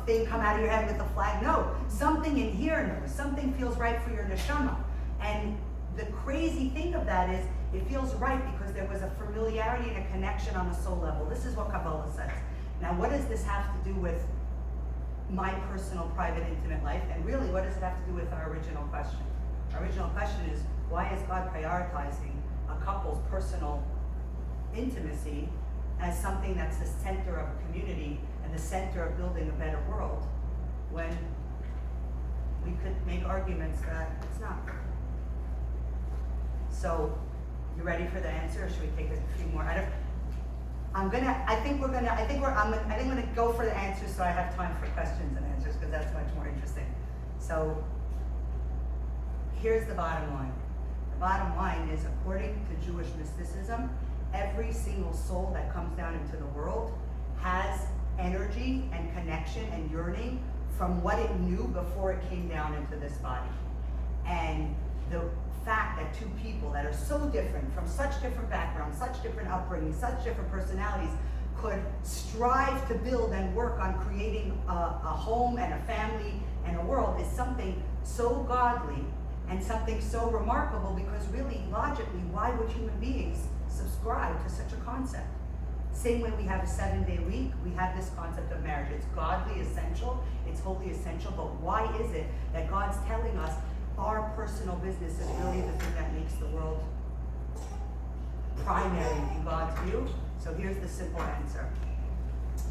thing come out of your head with a flag? No. Something in here knows. Something feels right for your neshama. And the crazy thing of that is, it feels right because there was a familiarity and a connection on a soul level. This is what Kabbalah says. Now, what does this have to do with my personal, private, intimate life? And really, what does it have to do with our original question? Our original question is, why is God prioritizing a couple's personal intimacy as something that's the center of a community and the center of building a better world, when we could make arguments that it's not? So, you ready for the answer, or should we take a few more? I'm gonna go for the answers so I have time for questions and answers, because that's much more interesting. So, here's the bottom line. The bottom line is, according to Jewish mysticism, every single soul that comes down into the world has energy and connection and yearning from what it knew before it came down into this body. And the fact that two people that are so different, from such different backgrounds, such different upbringings, such different personalities, could strive to build and work on creating a home and a family and a world is something so godly and something so remarkable, because really, logically, why would human beings subscribe to such a concept? Same way we have a 7-day week, we have this concept of marriage. It's godly essential, it's wholly essential, but why is it that God's telling us our personal business is really the thing that makes the world primary in God's view? So here's the simple answer.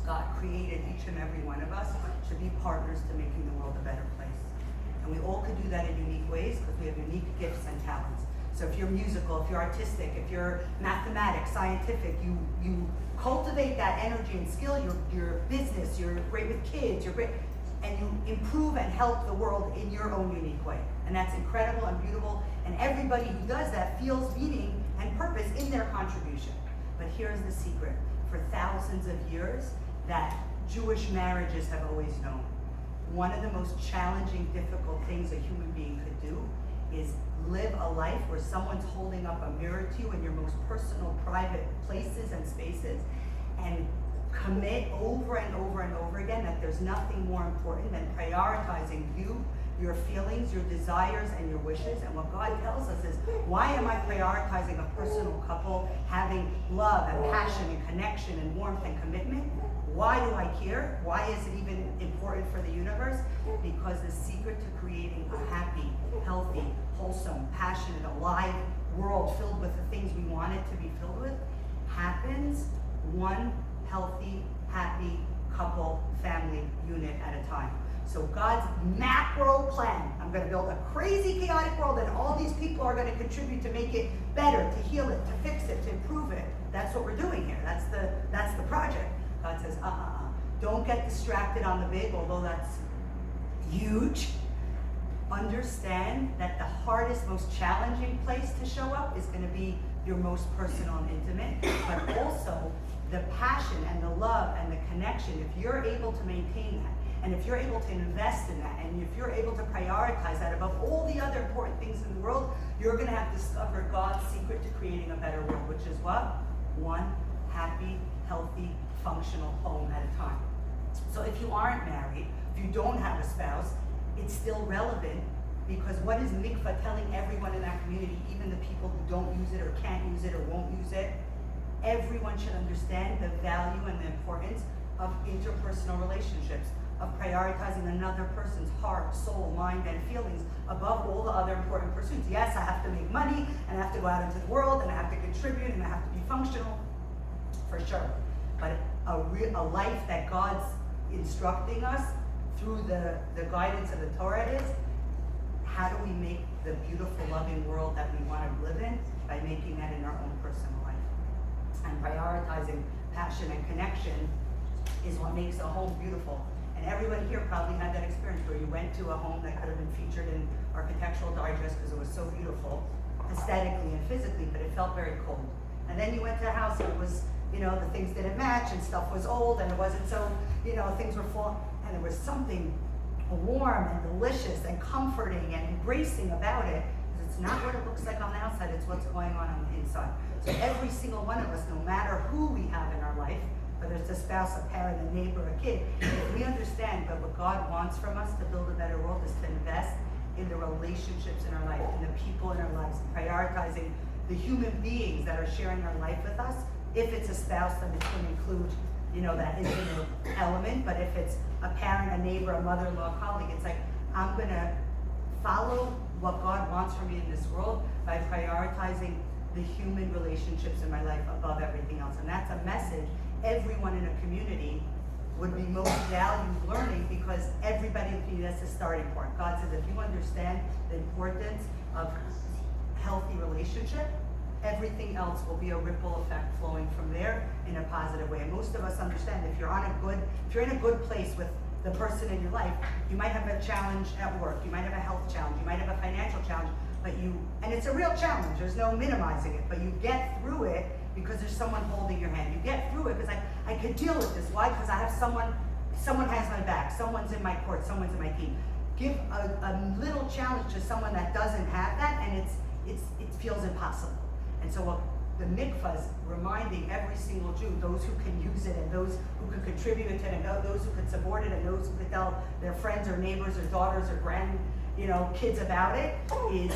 God created each and every one of us to be partners to making the world a better place. And we all could do that in unique ways because we have unique gifts and talents. So if you're musical, if you're artistic, if you're mathematics, scientific, you cultivate that energy and skill, your business, you're great with kids, you're great, and you improve and help the world in your own unique way. And that's incredible and beautiful, and everybody who does that feels meaning and purpose in their contribution. But here's the secret. For thousands of years, that Jewish marriages have always known. One of the most challenging, difficult things a human being could do is live a life where someone's holding up a mirror to you in your most personal, private places and spaces, and commit over and over and over again that there's nothing more important than prioritizing you, your feelings, your desires, and your wishes. And what God tells us is, why am I prioritizing a personal couple having love and passion and connection and warmth and commitment? Why do I care? Why is it even important for the universe? Because the secret to creating a happy, healthy, wholesome, passionate, alive world filled with the things we want it to be filled with happens one healthy, happy couple, family unit at a time. So God's macro plan, I'm going to build a crazy, chaotic world, and all these people are going to contribute to make it better, to heal it, to fix it, to improve it. That's what we're doing here. That's the project. God says, don't get distracted on the big, although that's huge. Understand that the hardest, most challenging place to show up is going to be your most personal and intimate, but also the passion and the love and the connection. If you're able to maintain that, and if you're able to invest in that, and if you're able to prioritize that above all the other important things in the world, you're going to have discovered God's secret to creating a better world, which is what? One happy, healthy, functional home at a time. So if you aren't married, if you don't have a spouse, it's still relevant, because what is mikvah telling everyone in that community, even the people who don't use it or can't use it or won't use it? everyone should understand the value and the importance of interpersonal relationships, of prioritizing another person's heart, soul, mind, and feelings above all the other important pursuits. Yes, I have to make money, and I have to go out into the world, and I have to contribute, and I have to be functional, for sure. But a life that God's instructing us through the guidance of the Torah is, how do we make the beautiful, loving world that we want to live in by making that in our own personal life? And prioritizing passion and connection is what makes a home beautiful. And everyone here probably had that experience where you went to a home that could have been featured in Architectural Digest because it was so beautiful, aesthetically and physically, but it felt very cold. And then you went to a house and it was, the things didn't match and stuff was old and it wasn't so, things were full, and there was something warm and delicious and comforting and embracing about it. It's not what it looks like on the outside, it's what's going on the inside. So every single one of us, no matter who we have in our life, whether it's a spouse, a parent, a neighbor, a kid, if we understand that what God wants from us to build a better world is to invest in the relationships in our life, in the people in our lives, prioritizing the human beings that are sharing our life with us. If it's a spouse, then it's going to include, that intimate element. But if it's a parent, a neighbor, a mother-in-law, colleague, it's like, I'm going to follow what God wants from me in this world by prioritizing the human relationships in my life above everything else. And that's a message everyone in a community would be most valued learning, because everybody in the community, that's the starting point. God says, if you understand the importance of healthy relationship, everything else will be a ripple effect flowing from there in a positive way. And most of us understand if you're in a good place with the person in your life, you might have a challenge at work, you might have a health challenge, you might have a financial challenge, and it's a real challenge, there's no minimizing it, but you get through it because there's someone holding your hand. You get through it because I could deal with this. Why? Because I have someone has my back, someone's in my court, someone's in my team. Give a little challenge to someone that doesn't have that, and it feels impossible. And so what the mikvah is reminding every single Jew, those who can use it and those who can contribute to it and those who can support it and those who can tell their friends or neighbors or daughters or kids about it, is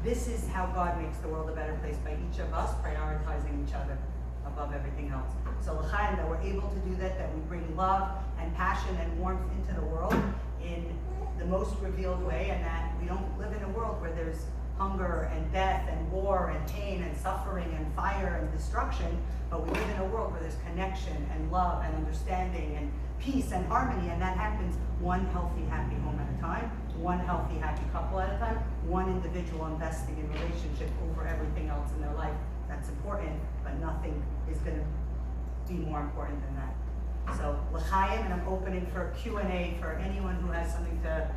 this is how God makes the world a better place, by each of us prioritizing each other above everything else. So l'chaim, that we're able to do that we bring love and passion and warmth into the world in the most revealed way, and that we don't live in a world where there's hunger and death and war and pain and suffering and fire and destruction, but we live in a world where there's connection and love and understanding and peace and harmony, and that happens one healthy, happy home at a time, one healthy, happy couple at a time, one individual investing in relationship over everything else in their life. That's important, but nothing is going to be more important than that. So l'chaim, and I'm opening for Q&A for anyone who has something to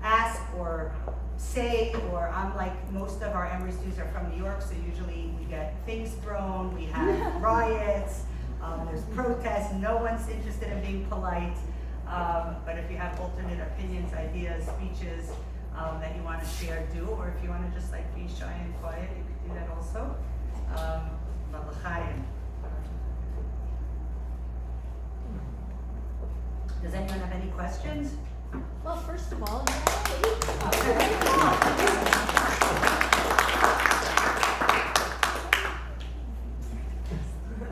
ask or say, or I'm like, most of our Emory students are from New York, so usually we get things thrown, we have riots, there's protests, no one's interested in being polite, but if you have alternate opinions, ideas, speeches that you want to share, do, or if you want to just be shy and quiet, you could do that also. But l'chaim. Does anyone have any questions? Well, first of all,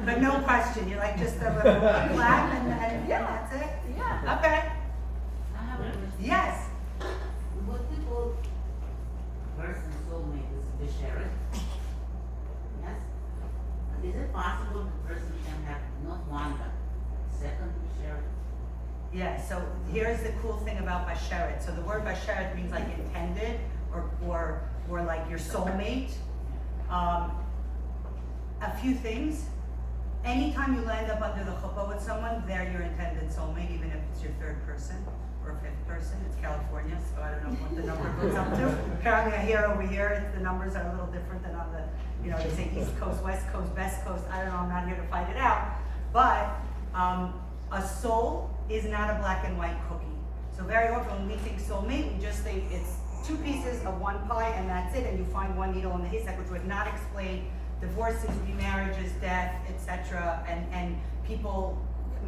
But no question, you just a little clap and that's it? Yeah. Okay. I have a question. Yes. What people person soulmate is the sheriff? Yes? But is it possible the person can have not one but second sheriff? Yeah, so here's the cool thing about basheret. So the word basheret means intended or like your soulmate. A few things. Anytime you land up under the chuppah with someone, they're your intended soulmate, even if it's your third person or fifth person. It's California, so I don't know what the number goes up to. Apparently I hear over here, the numbers are a little different than on the, they say East Coast, West Coast, Best Coast. I don't know, I'm not here to fight it out. But a soul is not a black and white cookie. So very often when we think soulmate, we just think it's two pieces of one pie and that's it, and you find one needle in the haystack, which would not explain divorces, remarriages, death, etc., and people,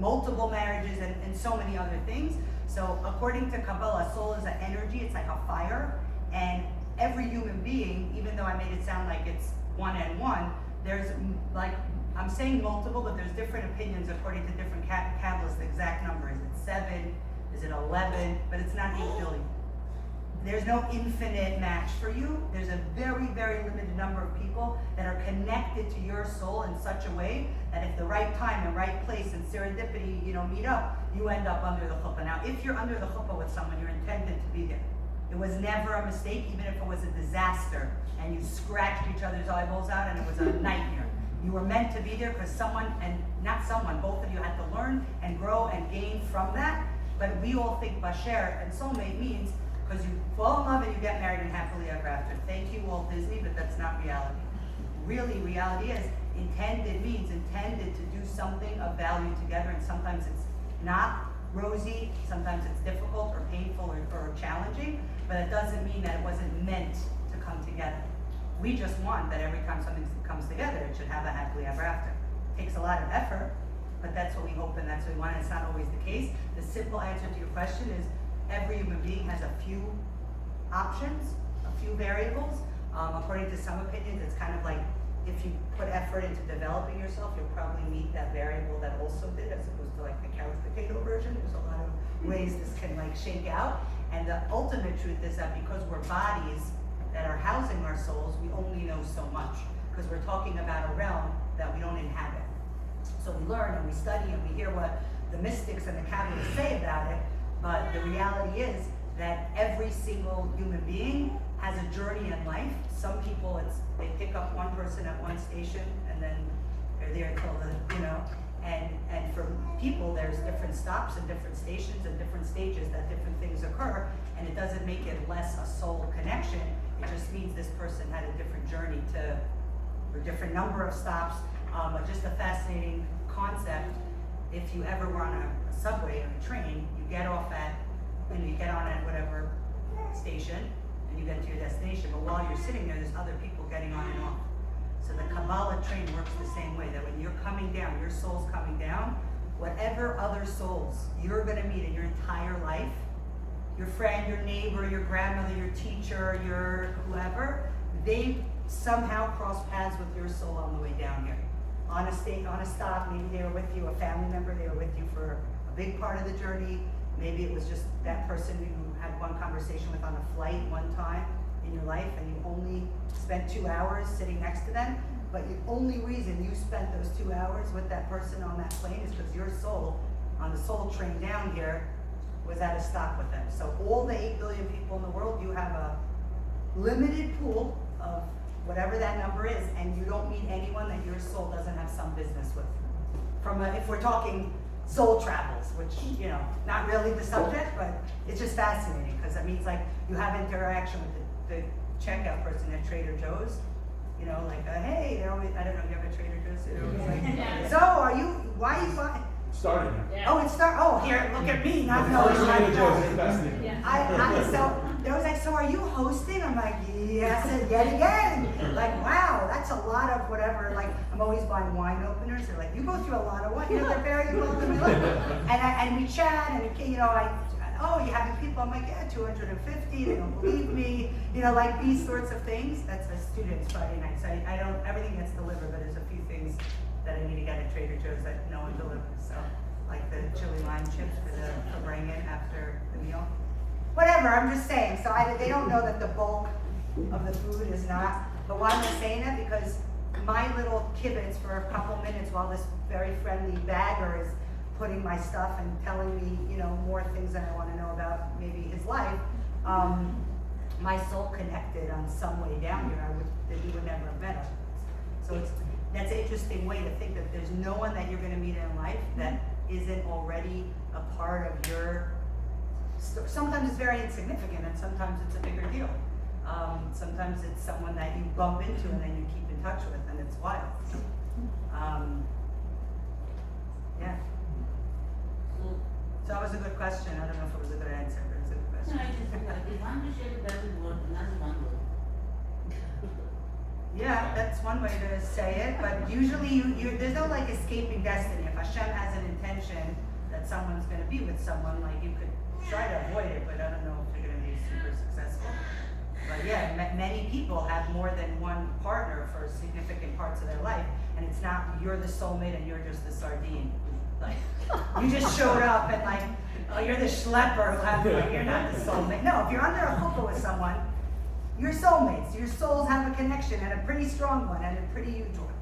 multiple marriages, and so many other things. So according to Kabbalah, soul is an energy, it's like a fire, and every human being, even though I made it sound like it's one and one, there's like, I'm saying multiple, but there's different opinions according to different Kabbalists. The exact number, is it 7, is it 11, but it's not 8 billion. There's no infinite match for you. There's a very, very limited number of people that are connected to your soul in such a way that if the right time and right place and serendipity, meet up, you end up under the chuppah. Now, if you're under the chuppah with someone, you're intended to be there. It was never a mistake, even if it was a disaster and you scratched each other's eyeballs out and it was a nightmare. You were meant to be there because someone, and not someone, both of you had to learn and grow and gain from that. But we all think basher and soulmate means because you fall in love and you get married and happily ever after. Thank you, Walt Disney, but that's not reality. Really, reality is intended means intended to do something of value together, and sometimes it's not rosy, sometimes it's difficult or painful or challenging, but it doesn't mean that it wasn't meant to come together. We just want that every time something comes together, it should have a happily ever after. It takes a lot of effort, but that's what we hope and that's what we want, and it's not always the case. The simple answer to your question is every human being has a few options, a few variables. According to some opinions, it's kind of like if you put effort into developing yourself, you'll probably meet that variable that also did, as opposed to like the couch potato version. There's a lot of ways this can like shake out. And the ultimate truth is that because we're bodies that are housing our souls, we only know so much because we're talking about a realm that we don't inhabit. So we learn and we study and we hear what the mystics and the Kabbalists say about it, but the reality is that every single human being has a journey in life. Some people, they pick up one person at one station and then they're there until and for people there's different stops and different stations and different stages that different things occur, and it doesn't make it less a soul connection. It just means this person had a different journey or different number of stops. Just a fascinating concept. If you ever were on a subway or a train, you get off at, you get on at whatever station and you get to your destination, but while you're sitting there's other people getting on and off. So the Kabbalah train works the same way, that when you're coming down, your soul's coming down, whatever other souls you're gonna meet in your entire life, your friend, your neighbor, your grandmother, your teacher, your whoever, they somehow cross paths with your soul on the way down here. On a stop, maybe they were with you, a family member, they were with you for a big part of the journey. Maybe it was just that person you had one conversation with on a flight one time in your life and you only spent 2 hours sitting next to them, but the only reason you spent those 2 hours with that person on that plane is because your soul, on the soul train down here, was at a stop with them. So all the 8 billion people in the world, you have a limited pool of whatever that number is, and you don't meet anyone that your soul doesn't have some business with. If we're talking soul travels, which, not really the subject, but it's just fascinating because it means like you have interaction with the checkout person at Trader Joe's, hey, they're always, I don't know, you have a Trader Joe's? They're always like, so why are you buying? Starting now. Yeah. Here, look at me, not First knowing Trader Joe's my is fascinating. Yeah. so they was like, so are you hosting? I'm like, yes, and yet again. Like, wow, that's a lot of whatever. Like, I'm always buying wine openers. They're like, you go through a lot of wine. They're very involved in my life. And we chat, and you having people? I'm like, yeah, 250. They don't believe me. Like these sorts of things. That's a student's Friday night. So I don't. Everything gets delivered, but there's a few things that I need to get at Trader Joe's that no one delivers. So, like the chili lime chips for bringing in after the meal. Whatever, I'm just saying. So they don't know that the bulk of the food is not. But why am I saying that? Because my little kibitz for a couple minutes while this very friendly bagger is putting my stuff and telling me, more things that I want to know about maybe his life, my soul connected on some way down here that you would never have met us. So that's an interesting way to think that there's no one that you're going to meet in life that isn't already a part of your. Sometimes it's very insignificant, and sometimes it's a bigger deal. Sometimes it's someone that you bump into and then you keep in touch with, and it's wild. Yeah. So that was a good question. I don't know if it was a good answer, but it's a good question. If one Michelle doesn't work, another one will. Yeah, that's one way to say it, but usually there's no like escaping destiny. If Hashem has an intention that someone's going to be with someone, like you could try to avoid it, but I don't know if you're going to be super successful. But yeah, many people have more than one partner for significant parts of their life, and it's not you're the soulmate and you're just the sardine. Like, you just showed up and like, oh, you're the schlepper who has, like, you're not the soulmate. No, if you're under a hookah with someone, you're soulmates. Your souls have a connection, and a pretty strong one, and a pretty huge one.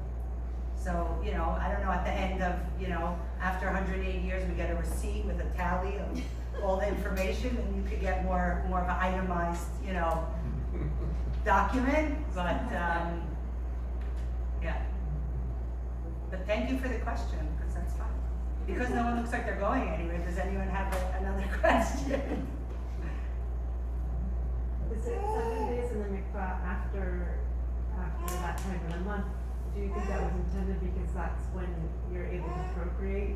So, you know, I don't know, at the end of, you know, after 108 years, we get a receipt with a tally of all the information, and you could get more of an itemized, you know, document, but, yeah. But thank you for the question, because that's fine. Because no one looks like they're going anywhere, does anyone have another question? Is it 7 days in the mikvah after that time of the month? Do you think that was intended because that's when you're able to procreate?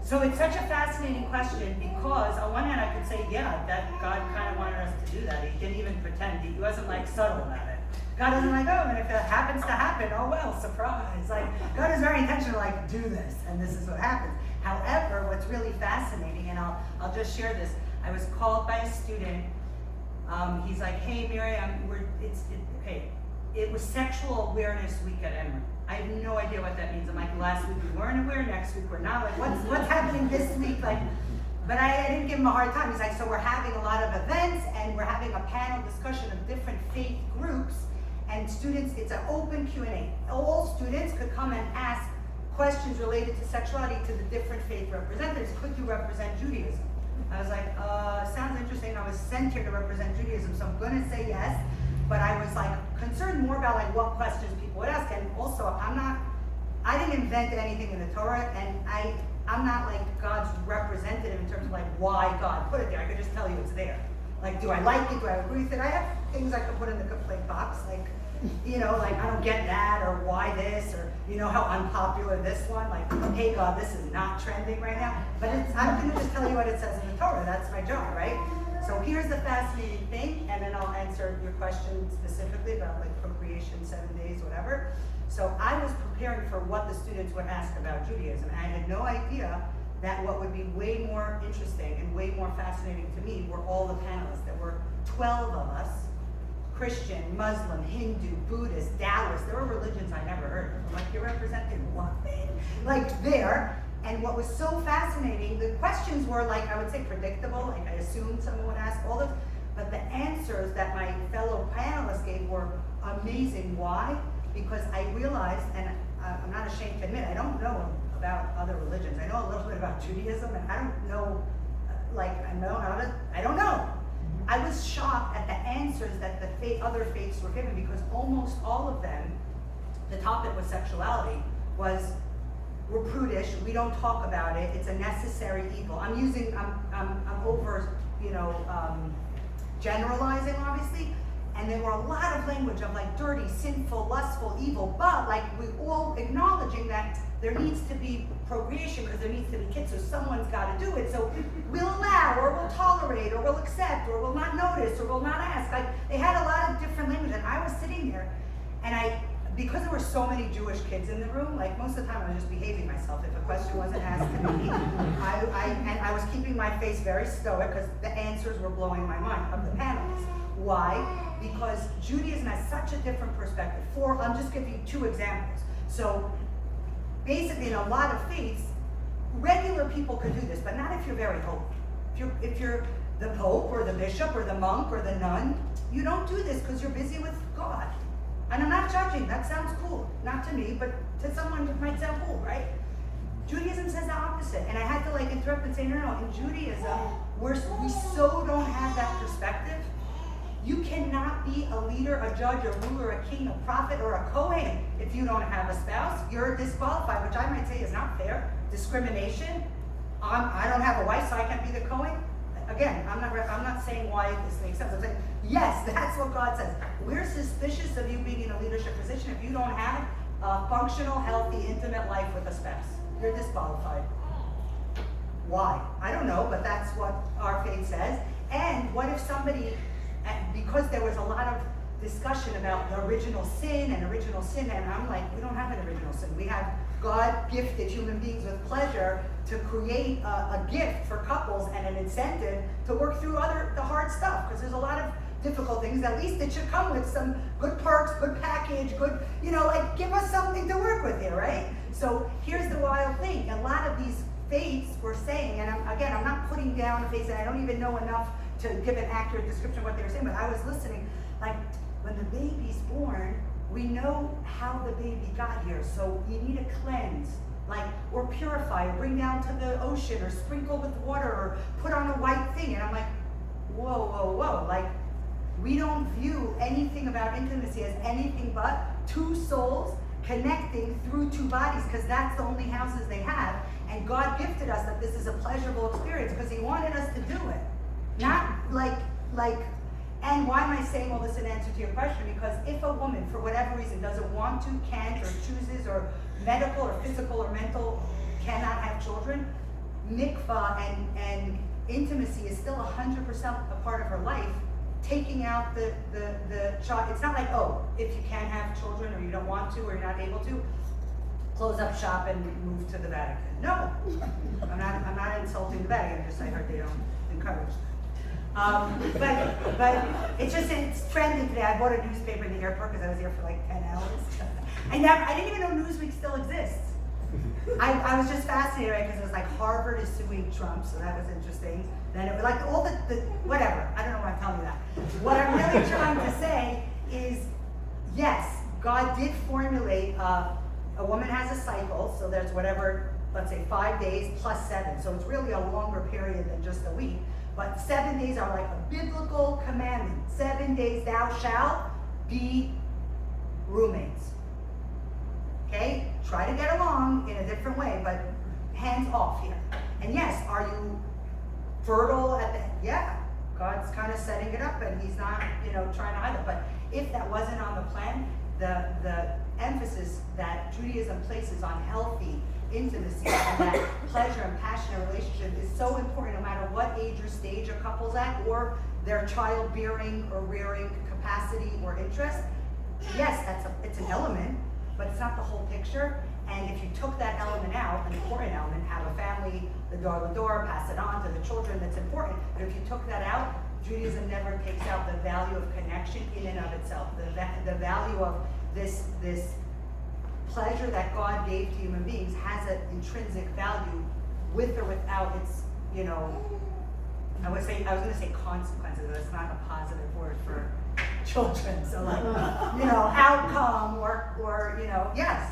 So it's such a fascinating question, because on one hand I could say, yeah, that God kind of wanted us to do that. He didn't even pretend. He wasn't like subtle about it. God isn't like, oh, and if it happens to happen, oh well, surprise. Like, God is very intentional, like, do this, and this is what happens. However, what's really fascinating, and I'll just share this. I was called by a student. He's like, hey Miriam, it was Sexual Awareness Week at Emory. I have no idea what that means. I'm like, last week we weren't aware, next week we're not. Like, what's happening this week? Like, but I didn't give him a hard time. He's like, so we're having a lot of events, and we're having a panel discussion of different faith groups, and students, it's an open Q&A. All students could come and ask questions related to sexuality to the different faith representatives. Could you represent Judaism? I was like, sounds interesting. I was sent here to represent Judaism, so I'm gonna say yes. But I was like concerned more about like what questions people would ask, and also I didn't invent anything in the Torah, and I'm not like God's representative in terms of like why God put it there. I could just tell you it's there. Like, do I like it? Do I agree with it? I have things I could put in the complaint box, like, you know, like I don't get that, or why this, or you know how unpopular this one. Like, hey God, this is not trending right now. But I'm gonna just tell you what it says in the Torah. That's my job, right? So here's the fascinating thing, and then I'll answer your question specifically about like procreation, 7 days, whatever. So I was preparing for what the students would ask about Judaism, and I had no idea that what would be way more interesting and way more fascinating to me were all the panelists. There were 12 of us, Christian, Muslim, Hindu, Buddhist, Taoist. There were religions I never heard of. I'm like, you're representing what? Like there. And what was so fascinating, the questions were like, I would say predictable, like I assumed someone would ask all those, but the answers that my fellow panelists gave were amazing. Why? Because I realized, and I'm not ashamed to admit, I don't know about other religions. I know a little bit about Judaism, and I don't know, I don't know. I was shocked at the answers that the other faiths were given, because almost all of them, the topic was sexuality, was we're prudish, we don't talk about it, it's a necessary evil. I'm over, generalizing obviously, and there were a lot of language of like dirty, sinful, lustful, evil, but like we all acknowledging that there needs to be procreation because there needs to be kids, so someone's got to do it. So we'll allow, or we'll tolerate, or we'll accept, or we'll not notice, or we'll not ask. Like they had a lot of different language, and I was sitting there, and because there were so many Jewish kids in the room, like most of the time I was just behaving myself. If a question wasn't asked to me, and I was keeping my face very stoic because the answers were blowing my mind of the panelists. Why? Because Judaism has such a different perspective. I'm just giving you 2 examples. So basically in a lot of faiths, regular people could do this, but not if you're very holy. If you're the Pope or the Bishop or the monk or the nun, you don't do this because you're busy with God. And I'm not judging, that sounds cool. Not to me, but to someone it might sound cool, right? Judaism says the opposite. And I had to like interrupt and say, no, in Judaism, we so don't have that perspective. You cannot be a leader, a judge, a ruler, a king, a prophet, or a Kohen if you don't have a spouse. You're disqualified, which I might say is not fair. Discrimination. I don't have a wife, so I can't be the Kohen. Again, I'm not saying why this makes sense. I'm saying, yes, that's what God says. We're suspicious of you being in a leadership position if you don't have a functional, healthy, intimate life with a spouse. You're disqualified. Why? I don't know, but that's what our faith says. And what if somebody, because there was a lot of discussion about the original sin, and I'm like, we don't have an original sin. We have God gifted human beings with pleasure to create a gift for couples and an incentive to work through the hard stuff, because there's a lot of difficult things, at least it should come with some good perks, good package, good, like give us something to work with here, right? So here's the wild thing. A lot of these faiths were saying, and I'm not putting down faiths, and I don't even know enough to give an accurate description of what they were saying, but I was listening, like, when the baby's born, we know how the baby got here, so you need to cleanse, like, or purify, or bring down to the ocean, or sprinkle with water, or put on a white thing, and I'm like, whoa, like, we don't view anything about intimacy as anything but two souls connecting through two bodies, because that's the only houses they have, and God gifted us that this is a pleasurable experience, because he wanted us to do it. Not like, and why am I saying all this in answer to your question? Because if a woman, for whatever reason, doesn't want to, can't, or chooses, or medical, or physical, or mental, cannot have children, mikvah and intimacy is still 100% a part of her life, taking out the child. It's not like, oh, if you can't have children, or you don't want to, or you're not able to, close up shop and move to the Vatican. No, I'm not insulting the Vatican, I heard they don't encourage that. But it's trending today. I bought a newspaper in the airport because I was here for like 10 hours. I didn't even know Newsweek still exists. I was just fascinated, right? Because it was like Harvard is suing Trump, so that was interesting. Then it was like all the whatever. I don't know why I'm telling you that. What I'm really trying to say is, yes, God did formulate. A woman has a cycle, so there's whatever, let's say 5 days plus 7. So it's really a longer period than just a week. But 7 days are like a biblical commandment. 7 days thou shalt be roommates. Okay? Try to get along in a different way, but hands off here. And yes, are you fertile at the, yeah, God's kind of setting it up and he's not, trying to hide it. But if that wasn't on the plan, the emphasis that Judaism places on healthy intimacy and that pleasure and passionate relationship is so important no matter what age or stage a couple's at or their childbearing or rearing capacity or interest. Yes, it's an element, but it's not the whole picture. And if you took that element out, an important element, have a family, the door, pass it on to the children, that's important. But if you took that out, Judaism never takes out the value of connection in and of itself, the value of this pleasure that God gave to human beings has an intrinsic value with or without its, I was going to say consequences, but it's not a positive word for children. So like, outcome or yes.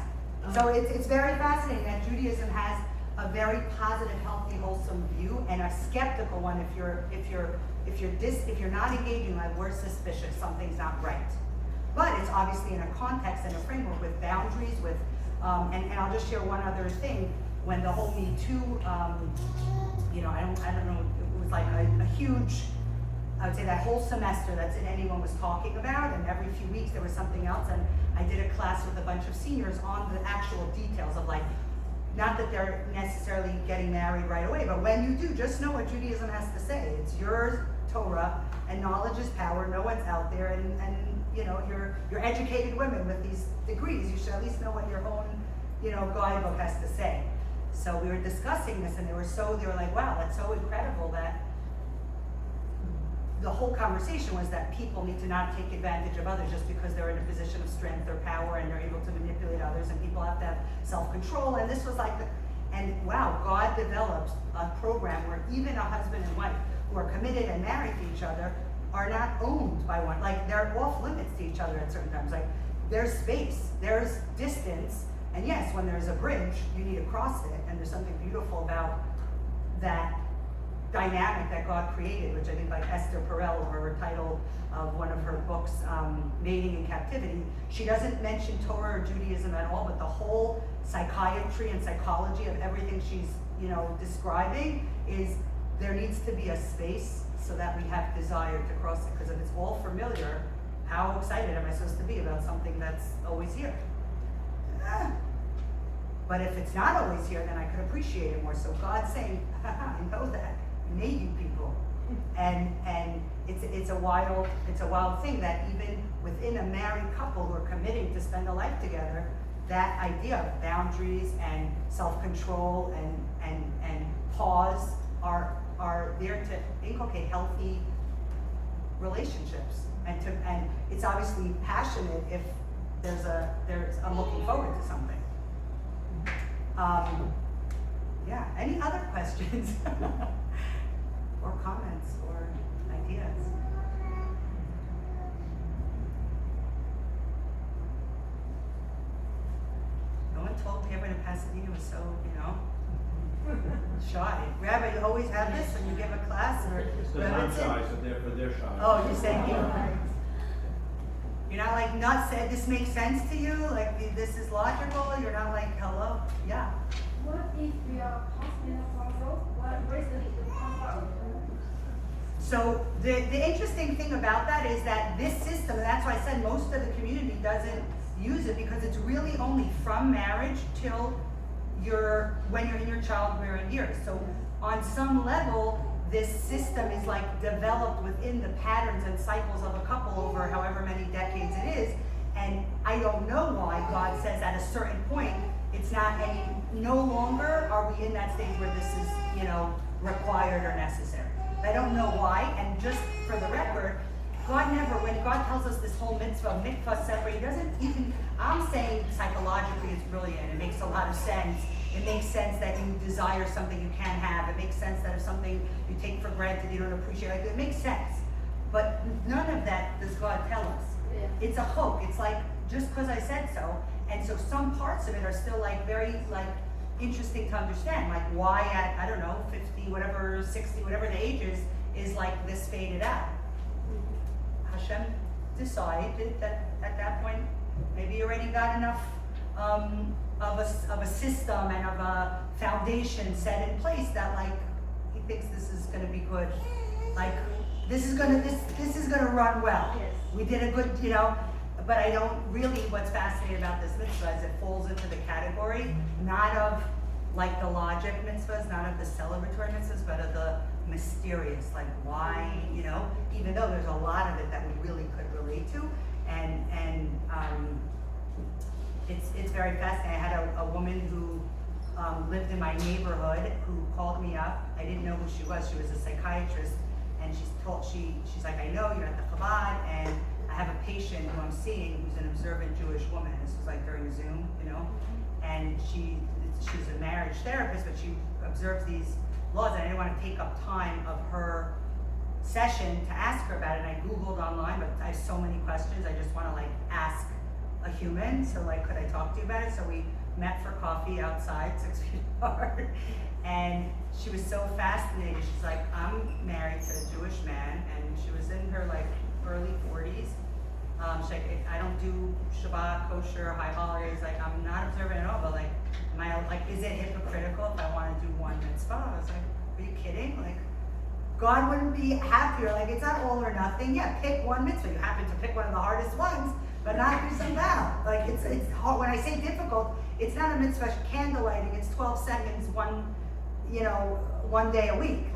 So it's very fascinating that Judaism has a very positive, healthy, wholesome view and a skeptical one if you're not engaging, like we're suspicious, something's not right. But it's obviously in a context and a framework with boundaries, with, and I'll just share one other thing. When the whole Me Too, I don't know, it was like a huge, I would say that whole semester that's in anyone was talking about, and every few weeks there was something else, and I did a class with a bunch of seniors on the actual details of like, not that they're necessarily getting married right away, but when you do, just know what Judaism has to say. It's your Torah, and knowledge is power, no one's out there, and you're educated women with these degrees, you should at least know what your own, guidebook has to say. So we were discussing this and they were like, wow, that's so incredible that the whole conversation was that people need to not take advantage of others just because they're in a position of strength or power and they're able to manipulate others, and people have to have self-control. And this was like, and wow, God developed a program where even a husband and wife who are committed and married to each other are not owned by one, like they're off limits to each other at certain times. Like there's space, there's distance, and yes, when there's a bridge, you need to cross it, and there's something beautiful about that dynamic that God created, which I think like Esther Perel, her title of one of her books, Mating in Captivity, she doesn't mention Torah or Judaism at all, but the whole psychiatry and psychology of everything she's, describing is there needs to be a space so that we have desire to cross it, because if it's all familiar, how excited am I supposed to be about something that's always here? But if it's not always here, then I could appreciate it more. So God's saying, I know that. I made you people. And it's a wild thing that even within a married couple who are committing to spend a life together, that idea of boundaries and self-control and pause are there to inculcate healthy relationships, and it's obviously passionate if I'm looking forward to something. Yeah, any other questions? Or comments or ideas? No one told me everyone in Pasadena was so, shy. Rabbi, you always have this when you give a class, or Because I'm shy, so therefore they're shy. oh, you're saying you're not like not said this makes sense to you, like this is logical. You're not like hello, yeah. What if we are postmenopausal? What is the comfort? So the interesting thing about that is that this system, and that's why I said most of the community doesn't use it, because it's really only from marriage till when you're in your childbearing years. So on some level, this system is like developed within the patterns and cycles of a couple over however many decades it is. And I don't know why God says at a certain point, it's not no longer are we in that stage where this is, required or necessary. I don't know why, and just for the record, God never, when God tells us this whole mikvah separate, he doesn't even, I'm saying psychologically it's brilliant, it makes a lot of sense. It makes sense that you desire something you can't have. It makes sense that if something you take for granted, you don't appreciate, like, it makes sense. But none of that does God tell us. Yeah. It's a hope, it's like, just because I said so, and so some parts of it are still like very, interesting to understand, like why at, I don't know, 50, whatever, 60, whatever the age is like this faded out. Hashem decided that at that point, maybe you already got enough of a system and of a foundation set in place that like, he thinks this is gonna be good. Like, this is gonna run well. Yes. We did a good, but I don't really, what's fascinating about this mitzvah is it falls into the category, not of like the logic mitzvahs, not of the celebratory mitzvahs, but of the mysterious, like why, even though there's a lot of it that we really could relate to, and it's very fascinating. I had a woman who lived in my neighborhood who called me up. I didn't know who she was. She was a psychiatrist, and she's like, I know you're at the Chabad, and I have a patient who I'm seeing who's an observant Jewish woman. This was like during Zoom, and she's a marriage therapist, but she observes these laws, and I didn't want to take up time of her session to ask her about it. And I Googled online, but I have so many questions. I just want to ask a human. So could I talk to you about it? So we met for coffee outside, 6 feet apart. And she was so fascinated. She's like, I'm married to a Jewish man, and she was in her early 40s. She's like, I don't do Shabbat, kosher, high holidays. I'm not observant at all. But is it hypocritical if I want to do one mitzvah? I was like, are you kidding? God wouldn't be happier. It's not all or nothing. Yeah, pick one mitzvah. You happen to pick one of the hardest ones, but not do some down. It's hard. When I say difficult, it's not a mitzvah candle lighting. It's 12 seconds, one day a week.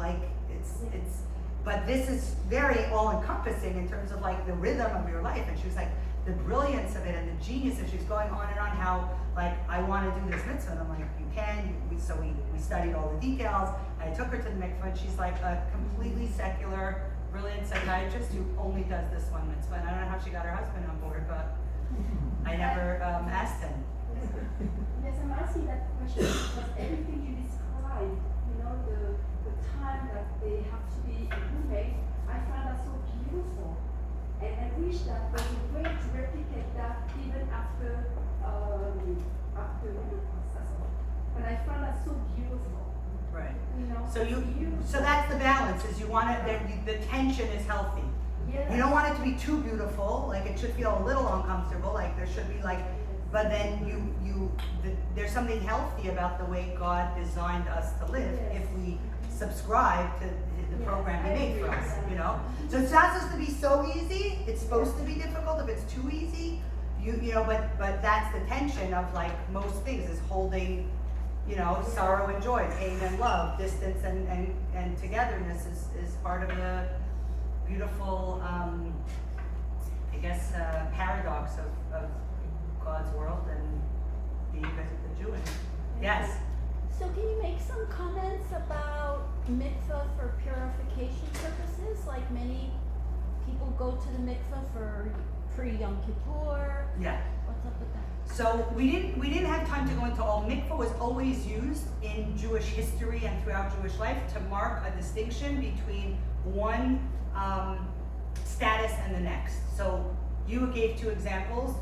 But this is very all-encompassing in terms of the rhythm of your life. And she was like, the brilliance of it and the genius, and she was going on and on how I want to do this mitzvah. And I'm like, you can. So we studied all the details. I took her to the mikvah, and she's like a completely secular, brilliant psychiatrist who only does this one mitzvah. And I don't know how she got her husband on board, but I never asked him. Yes, I'm asking that question because everything you describe, the time that they have to be roommate, I find that so beautiful. And I wish that there was a way to replicate that even after but I find that so beautiful. Right. So So that's the balance. Is you want it. The tension is healthy. yes. You don't want it to be too beautiful. It should feel a little uncomfortable. There should be but then there's something healthy about the way God designed us to live Yes. if we subscribe to the Yes, program He I made for agree us. with that. So it's not supposed to be so easy. It's supposed to be difficult. If it's too easy, but that's the tension of most things is holding, sorrow and joy, pain and love, distance and togetherness is part of the beautiful, paradox of God's world and being the Jew. Yes. So can you make some comments about mitzvah for purification purposes? Like many people go to the mikveh for pre-Yom Kippur? Yeah. What's up with that? So we didn't have time to go into all. Mikvah was always used in Jewish history and throughout Jewish life to mark a distinction between one status and the next. So you gave 2 examples,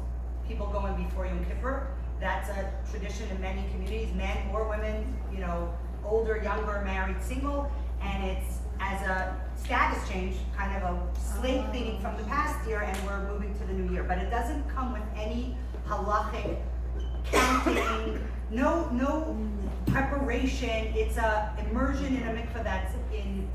people going before Yom Kippur. That's a tradition in many communities, men or women, you know, older, younger, married, single, and it's as a status change, kind of a slate cleaning from the past year, and we're moving to the new year. But it doesn't come with any halachic counting, no preparation. It's a immersion in a mikveh that's in,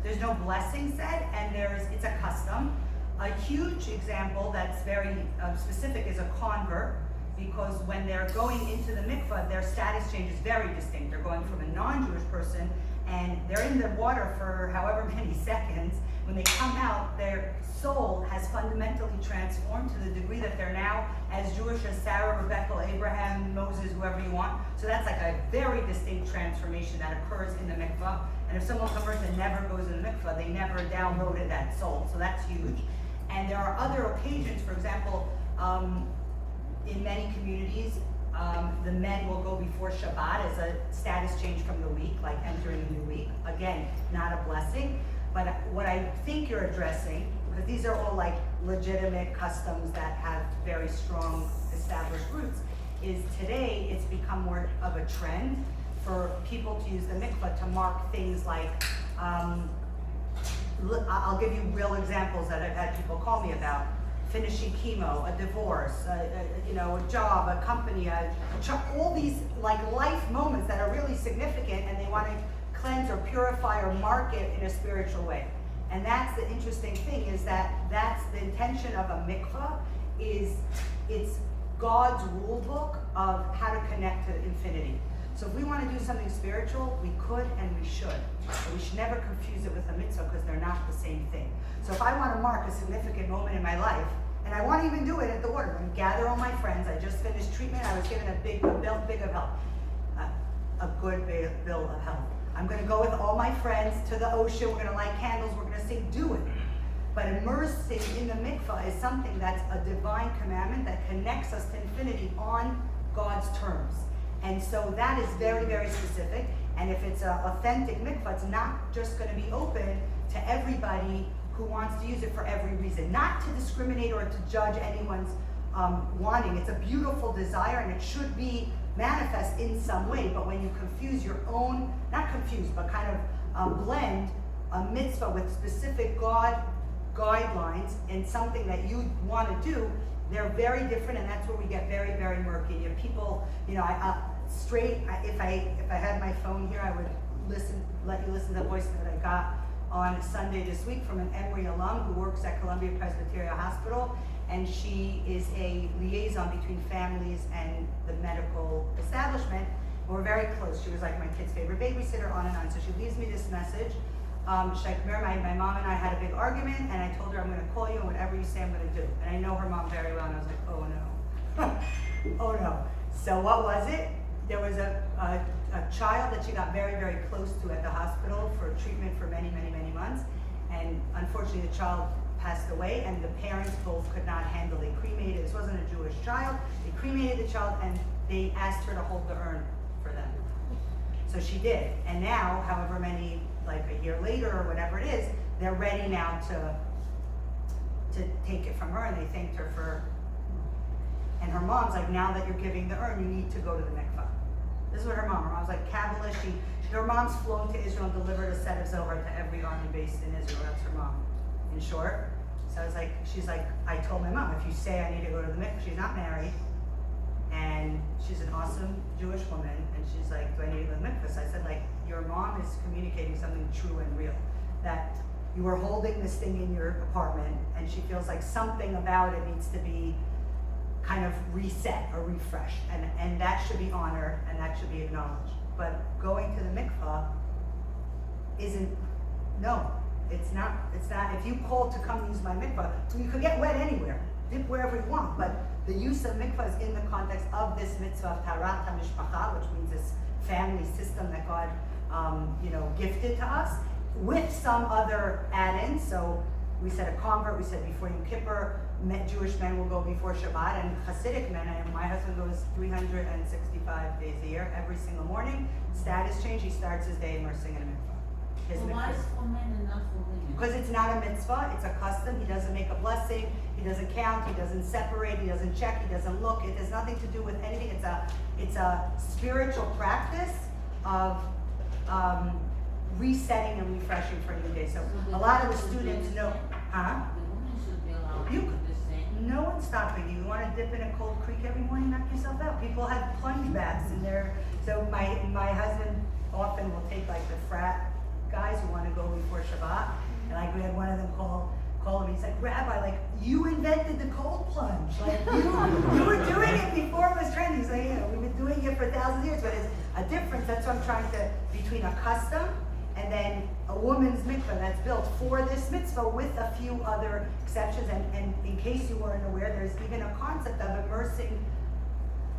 there's no blessing said, and it's a custom. A huge example that's very specific is a convert, because when they're going into the mikveh, their status change is very distinct. They're going from a non-Jewish person, and they're in the water for however many seconds. When they come out, their soul has fundamentally transformed to the degree that they're now as Jewish as Sarah, Rebecca, Abraham, Moses, whoever you want. So that's like a very distinct transformation that occurs in the mikveh. And if someone converts and never goes in the mikveh, they never downloaded that soul. So that's huge. And there are other occasions, for example, in many communities, the men will go before Shabbat as a status change from the week, like entering a new week. Again, not a blessing. But what I think you're addressing, because these are all like legitimate customs that have very strong established roots, is today it's become more of a trend for people to use the mikveh to mark things like, I'll give you real examples that I've had people call me about. Finishing chemo, a divorce, a job, a company, all these like life moments that are really significant, and they want to cleanse or purify or mark it in a spiritual way. And that's the interesting thing, is that that's the intention of a mikveh, is it's God's rule book of how to connect to infinity. So if we want to do something spiritual, we could and we should. But we should never confuse it with a mitzvah, because they're not the same thing. So if I want to mark a significant moment in my life, and I want to even do it at the water, I'm gather all my friends, I just finished treatment, I was given a big of health, a good bill of health. I'm going to go with all my friends to the ocean, we're going to light candles, we're going to sing, do it. But immersing in the mikvah is something that's a divine commandment that connects us to infinity on God's terms. And so that is very, very specific. And if it's an authentic mikvah, it's not just going to be open to everybody who wants to use it for every reason. Not to discriminate or to judge anyone's wanting. It's a beautiful desire, and it should be manifest in some way. But when you confuse your own, not confuse, but kind of blend a mitzvah with specific God guidelines and something that you want to do, they're very different, and that's where we get very, very murky. You have people, if I had my phone here, I would let you listen to the voice that I got on Sunday this week from an Emory alum who works at Columbia Presbyterian Hospital, and she is a liaison between families and the medical establishment. We're very close. She was like my kid's favorite babysitter, on and on. So she leaves me this message. My mom and I had a big argument, and I told her I'm going to call you, and whatever you say, I'm going to do. And I know her mom very well, and I was like, oh no. Oh no. So what was it? There was a child that she got very, very close to at the hospital for treatment for many, many, many months. And unfortunately, the child passed away, and the parents both could not handle. They cremated. This wasn't a Jewish child. They cremated the child, and they asked her to hold the urn for them. So she did. And now, however many, like a year later or whatever it is, they're ready now to take it from her, and they thanked her for. And her mom's like, now that you're giving the urn, you need to go to the mikvah. This is what her mom's like kabbalistic. Her mom's flown to Israel and delivered a set of Zohar to every army base in Israel. That's her mom, in short. So I was like, she's like, I told my mom, if you say I need to go to the mikvah, she's not married, and she's an awesome Jewish woman, and she's like, do I need to go to the mikvah? So I said, like, your mom is communicating something true and real, that you were holding this thing in your apartment, and she feels like something about it needs to be kind of reset or refreshed, and that should be honored, and that should be acknowledged. But going to the mikvah isn't, no, it's not, if you call to come use my mikvah, so you could get wet anywhere, dip wherever you want, but the use of mikvah is in the context of this mitzvah of tarat hamishpacha, which means this family system that God, gifted to us, with some other add-ins. So we said a convert, we said before Yom Kippur, Jewish men will go before Shabbat, and Hasidic men, and my husband goes 365 days a year, every single morning. Status change, he starts his day immersing in a mikvah. His So why mikvah. is for men and not for women? Because it's not a mitzvah, it's a custom. He doesn't make a blessing, he doesn't count, he doesn't separate, he doesn't check, he doesn't look. It has nothing to do with anything. It's a spiritual practice of resetting and refreshing for a new day. So the a lot of the women should students do know, the same? huh? The women should be allowed to You- do the same. No one's stopping you. You want to dip in a cold creek every morning, knock yourself out. People have plunge baths in there. So my husband often will take like the frat guys who want to go before Shabbat, and I had one of them call him. He's like, Rabbi, like you invented the cold plunge. Like you were doing it before it was trendy. He's like, yeah, we've been doing it for thousands of years, but it's a difference. That's what I'm trying to between a custom and then a woman's mikvah that's built for this mitzvah with a few other exceptions. And in case you weren't aware, there's even a concept of immersing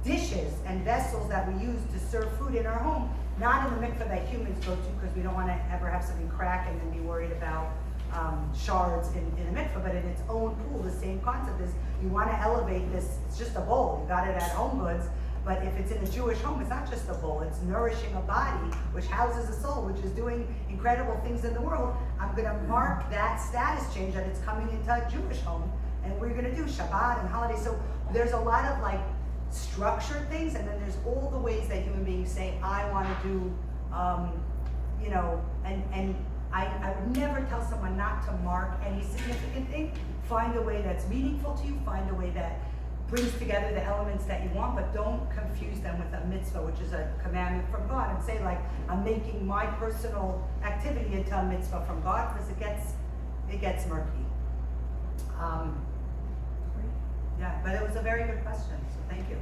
dishes and vessels that we use to serve food in our home, not in the mikvah that humans go to, because we don't want to ever have something crack and then be worried about shards in a mikvah, but in its own pool. The same concept is you want to elevate this. It's just a bowl. You got it at Home Goods. But if it's in a Jewish home, it's not just a bowl, it's nourishing a body, which houses a soul, which is doing incredible things in the world. I'm gonna mark that status change that it's coming into a Jewish home, and we're gonna do Shabbat and holidays. So there's a lot of like structured things, and then there's all the ways that human beings say, I wanna do, you know, and I would never tell someone not to mark any significant thing. Find a way that's meaningful to you, find a way that brings together the elements that you want, but don't confuse them with a mitzvah, which is a commandment from God, and say like, I'm making my personal activity into a mitzvah from God, because it gets murky. Yeah, but it was a very good question, so thank you.